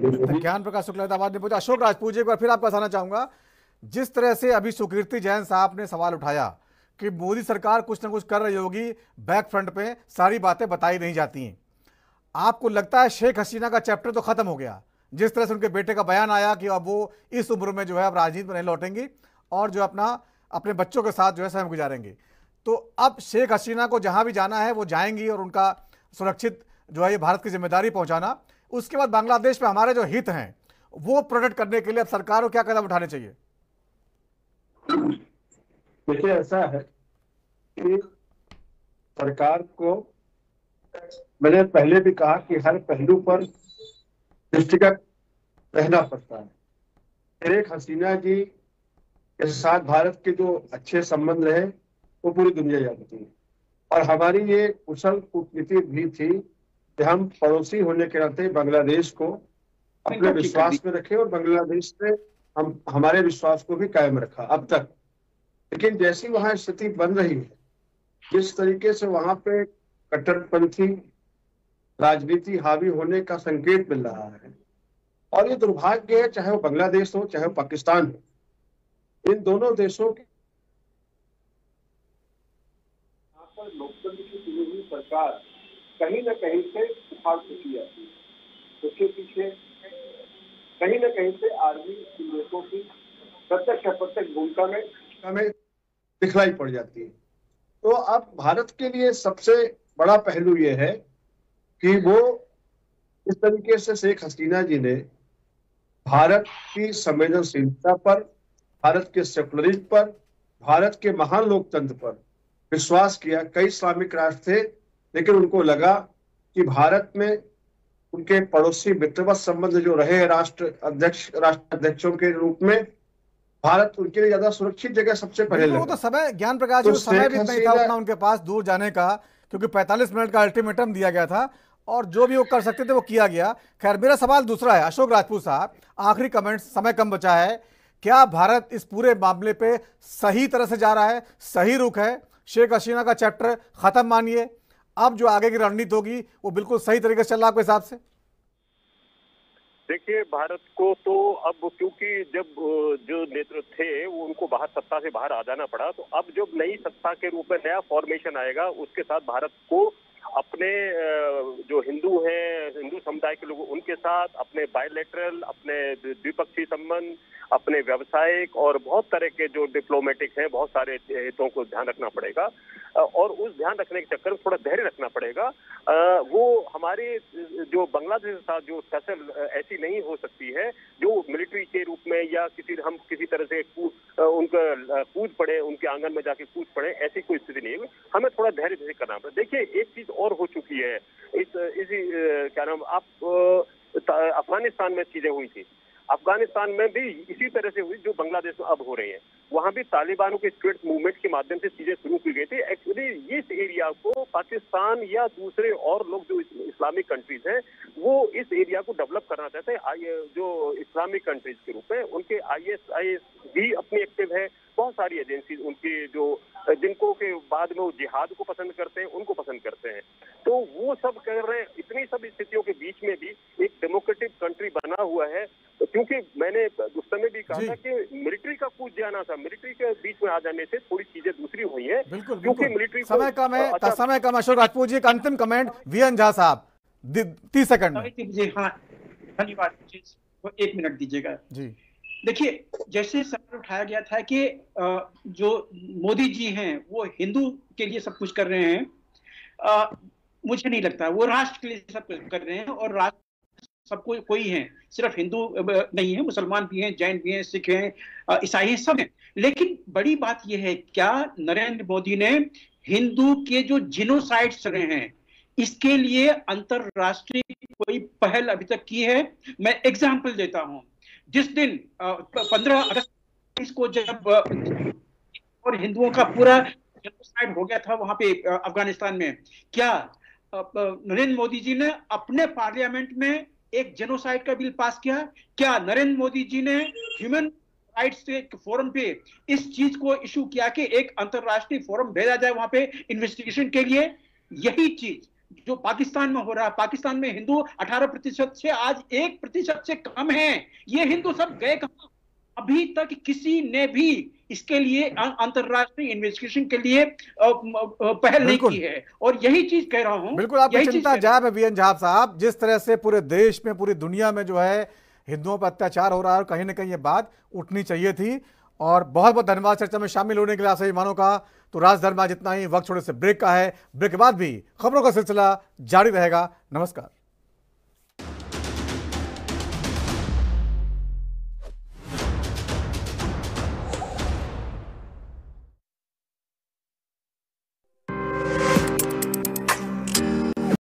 ज्ञान प्रकाश शुक्ला इलाहाबाद में पहुंचा। अशोक राजपूत जी, एक बार फिर आपका बताना चाहूंगा, जिस तरह से अभी सुकीर्ति जैन साहब ने सवाल उठाया कि मोदी सरकार कुछ ना कुछ कर रही होगी, बैक फ्रंट पे सारी बातें बताई नहीं जाती हैं, आपको लगता है शेख हसीना का चैप्टर तो खत्म हो गया? जिस तरह से उनके बेटे का बयान आया कि अब वो इस उम्र में जो है अब राजनीति में नहीं लौटेंगी और जो अपने बच्चों के साथ जो है समय गुजारेंगे, तो अब शेख हसीना को जहां भी जाना है वो जाएंगी और उनका सुरक्षित जो है ये भारत की जिम्मेदारी पहुंचाना। उसके बाद बांग्लादेश में हमारे जो हित हैं वो प्रोटेक्ट करने के लिए अब सरकार को क्या कदम उठाने चाहिए? देखिए, ऐसा है कि सरकार को, मैंने पहले भी कहा कि हर पहलू पर दृष्टिगत रहना पड़ता है। शेख हसीना जी के साथ भारत के जो अच्छे संबंध रहे वो पूरी दुनिया जानती है, और हमारी ये कुशल कूटनीति भी थी कि हम पड़ोसी होने के नाते बांग्लादेश को अपने विश्वास में रखे और बांग्लादेश से हम हमारे विश्वास को भी कायम रखा अब तक। लेकिन जैसी वहां स्थिति बन रही है, जिस तरीके से वहां पे कट्टरपंथी राजनीति हावी होने का संकेत मिल रहा है, और ये दुर्भाग्य है, चाहे वो बांग्लादेश हो चाहे वो पाकिस्तान हो, इन दोनों देशों के यहाँ पर लोकतंत्र की चुनी हुई सरकार कहीं न कहीं से उखाड़ चुकी है। उसके पीछे कहीं न कहीं से आर्मी इन देशों की प्रत्यक्ष अप्रत्यक्ष भूमिका में दिखलाई पड़ जाती है। तो अब भारत के लिए सबसे बड़ा पहलू ये है कि वो इस तरीके से शेख हसीना जी ने भारत की संवेदनशीलता पर, भारत के सेकुलरिज्म पर, भारत के महान लोकतंत्र पर विश्वास किया। कई इस्लामिक राष्ट्र थे, लेकिन उनको लगा कि भारत में उनके पड़ोसी मित्रवत संबंध जो रहे राष्ट्र अध्यक्षों के रूप में, भारत उनके लिए ज्यादा सुरक्षित जगह सबसे पहले लगा। वो तो समय, ज्ञान प्रकाश, तो समय भी नहीं था उतना उनके पास दूर जाने का, क्योंकि 45 मिनट का अल्टीमेटम दिया गया था और जो भी वो कर सकते थे वो किया गया। खैर, मेरा सवाल दूसरा है। अशोक राजपूत साहब, आखिरी कमेंट, समय कम बचा है, क्या भारत इस पूरे मामले पे सही तरह से जा रहा है, सही रुख है? शेख हसीना का चैप्टर खत्म मानिए, अब जो आगे की रणनीति होगी वो बिल्कुल सही तरीके से चल रहा है आपके हिसाब से? देखिए, भारत को तो अब, क्योंकि जब जो नेतृत्व थे वो उनको बाहर सत्ता से बाहर आ जाना पड़ा, तो अब जब नई सत्ता के रूप में नया फॉर्मेशन आएगा, उसके साथ भारत को अपने जो हिंदू हैं, हिंदू समुदाय के लोग, उनके साथ अपने बायलैटरल, अपने द्विपक्षीय संबंध, अपने व्यावसायिक और बहुत तरह के जो डिप्लोमेटिक हैं, बहुत सारे हितों को ध्यान रखना पड़ेगा, और उस ध्यान रखने के चक्कर में थोड़ा धैर्य रखना पड़ेगा। वो हमारे जो बांग्लादेश के साथ जो फसल ऐसी नहीं हो सकती है जो मिलिट्री के रूप में या हम किसी तरह से उनका कूद पड़े, उनके आंगन में जाके कूद पड़े, ऐसी कोई स्थिति नहीं है। हमें थोड़ा धैर्य से करना पड़ेगा। देखिए, एक चीज और हो चुकी है, इसी क्या नाम, अफगानिस्तान में चीजें हुई थी, अफगानिस्तान में भी इसी तरह से हुई जो बांग्लादेश में अब हो रही है। वहां भी तालिबानों के स्ट्रेट मूवमेंट के माध्यम से चीजें शुरू की गई थी। एक्चुअली इस एरिया को पाकिस्तान या दूसरे और लोग जो इस्लामिक कंट्रीज हैं वो इस एरिया को डेवलप करना चाहते हैं। जो इस्लामिक कंट्रीज के रूप में उनके ISIS भी अपनी एक्टिव है, बहुत सारी एजेंसी उनकी जो जिनको के बाद में वो जिहाद को पसंद करते हैं, उनको पसंद करते हैं, तो वो सब कर रहे हैं। इतनी सब स्थितियों के बीच में भी एक डेमोक्रेटिक कंट्री बना हुआ है, क्योंकि मैंने उस समय भी कहा था कि मिलिट्री का कूद जाना था, मिलिट्री के बीच में आ जाने से थोड़ी चीजें दूसरी हुई है, क्योंकि मिलिट्री समय कम है। समय कम। अशोक राजपूत जी, एक अंतिम कमेंट, VN झा साहब, 30 सेकंड में। हाँ, धन्यवाद, 1 मिनट दीजिएगा जी। देखिए, जैसे सवाल उठाया गया था कि जो मोदी जी हैं वो हिंदू के लिए सब कुछ कर रहे हैं, मुझे नहीं लगता। वो राष्ट्र के लिए सब कुछ कर रहे हैं, और राष्ट्र सबको कोई है, सिर्फ हिंदू नहीं है, मुसलमान भी हैं, जैन भी हैं, सिख हैं, ईसाई हैं, सब हैं। लेकिन बड़ी बात यह है, क्या नरेंद्र मोदी ने हिंदू के जो जिनोसाइड्स चल रहे हैं इसके लिए अंतरराष्ट्रीय कोई पहल अभी तक की है? मैं एग्जाम्पल देता हूं। जिस दिन 15 अगस्त को जब और हिंदुओं का पूरा जेनोसाइड हो गया था वहां पे अफगानिस्तान में, क्या नरेंद्र मोदी जी ने अपने पार्लियामेंट में एक जेनोसाइड का बिल पास किया? क्या नरेंद्र मोदी जी ने ह्यूमन राइट्स के फोरम पे इस चीज को इशू किया कि एक अंतरराष्ट्रीय फोरम भेजा जाए वहां पे इन्वेस्टिगेशन के लिए? यही चीज जो पाकिस्तान में हो रहा है, पाकिस्तान में हिंदू 18% से आज 1% से कम है। ये हिंदू सब गए कहां? अभी तक किसी ने भी इसके लिए अंतरराष्ट्रीय इन्वेस्टिगेशन के लिए पहल नहीं की है। और यही चीज कह रहा हूं, बिल्कुल आपकी चिंता जायज है वीएन झाब साहब। जिस तरह से पूरे देश में, पूरी दुनिया में जो है हिंदुओं पर अत्याचार हो रहा है, और कहीं ना कहीं ये बात उठनी चाहिए थी। और बहुत बहुत धन्यवाद चर्चा में शामिल होने के लिए आशा मेहमानों का। तो राजधर्म आज इतना ही, वक्त थोड़े से ब्रेक का है। ब्रेक के बाद भी खबरों का सिलसिला जारी रहेगा। नमस्कार।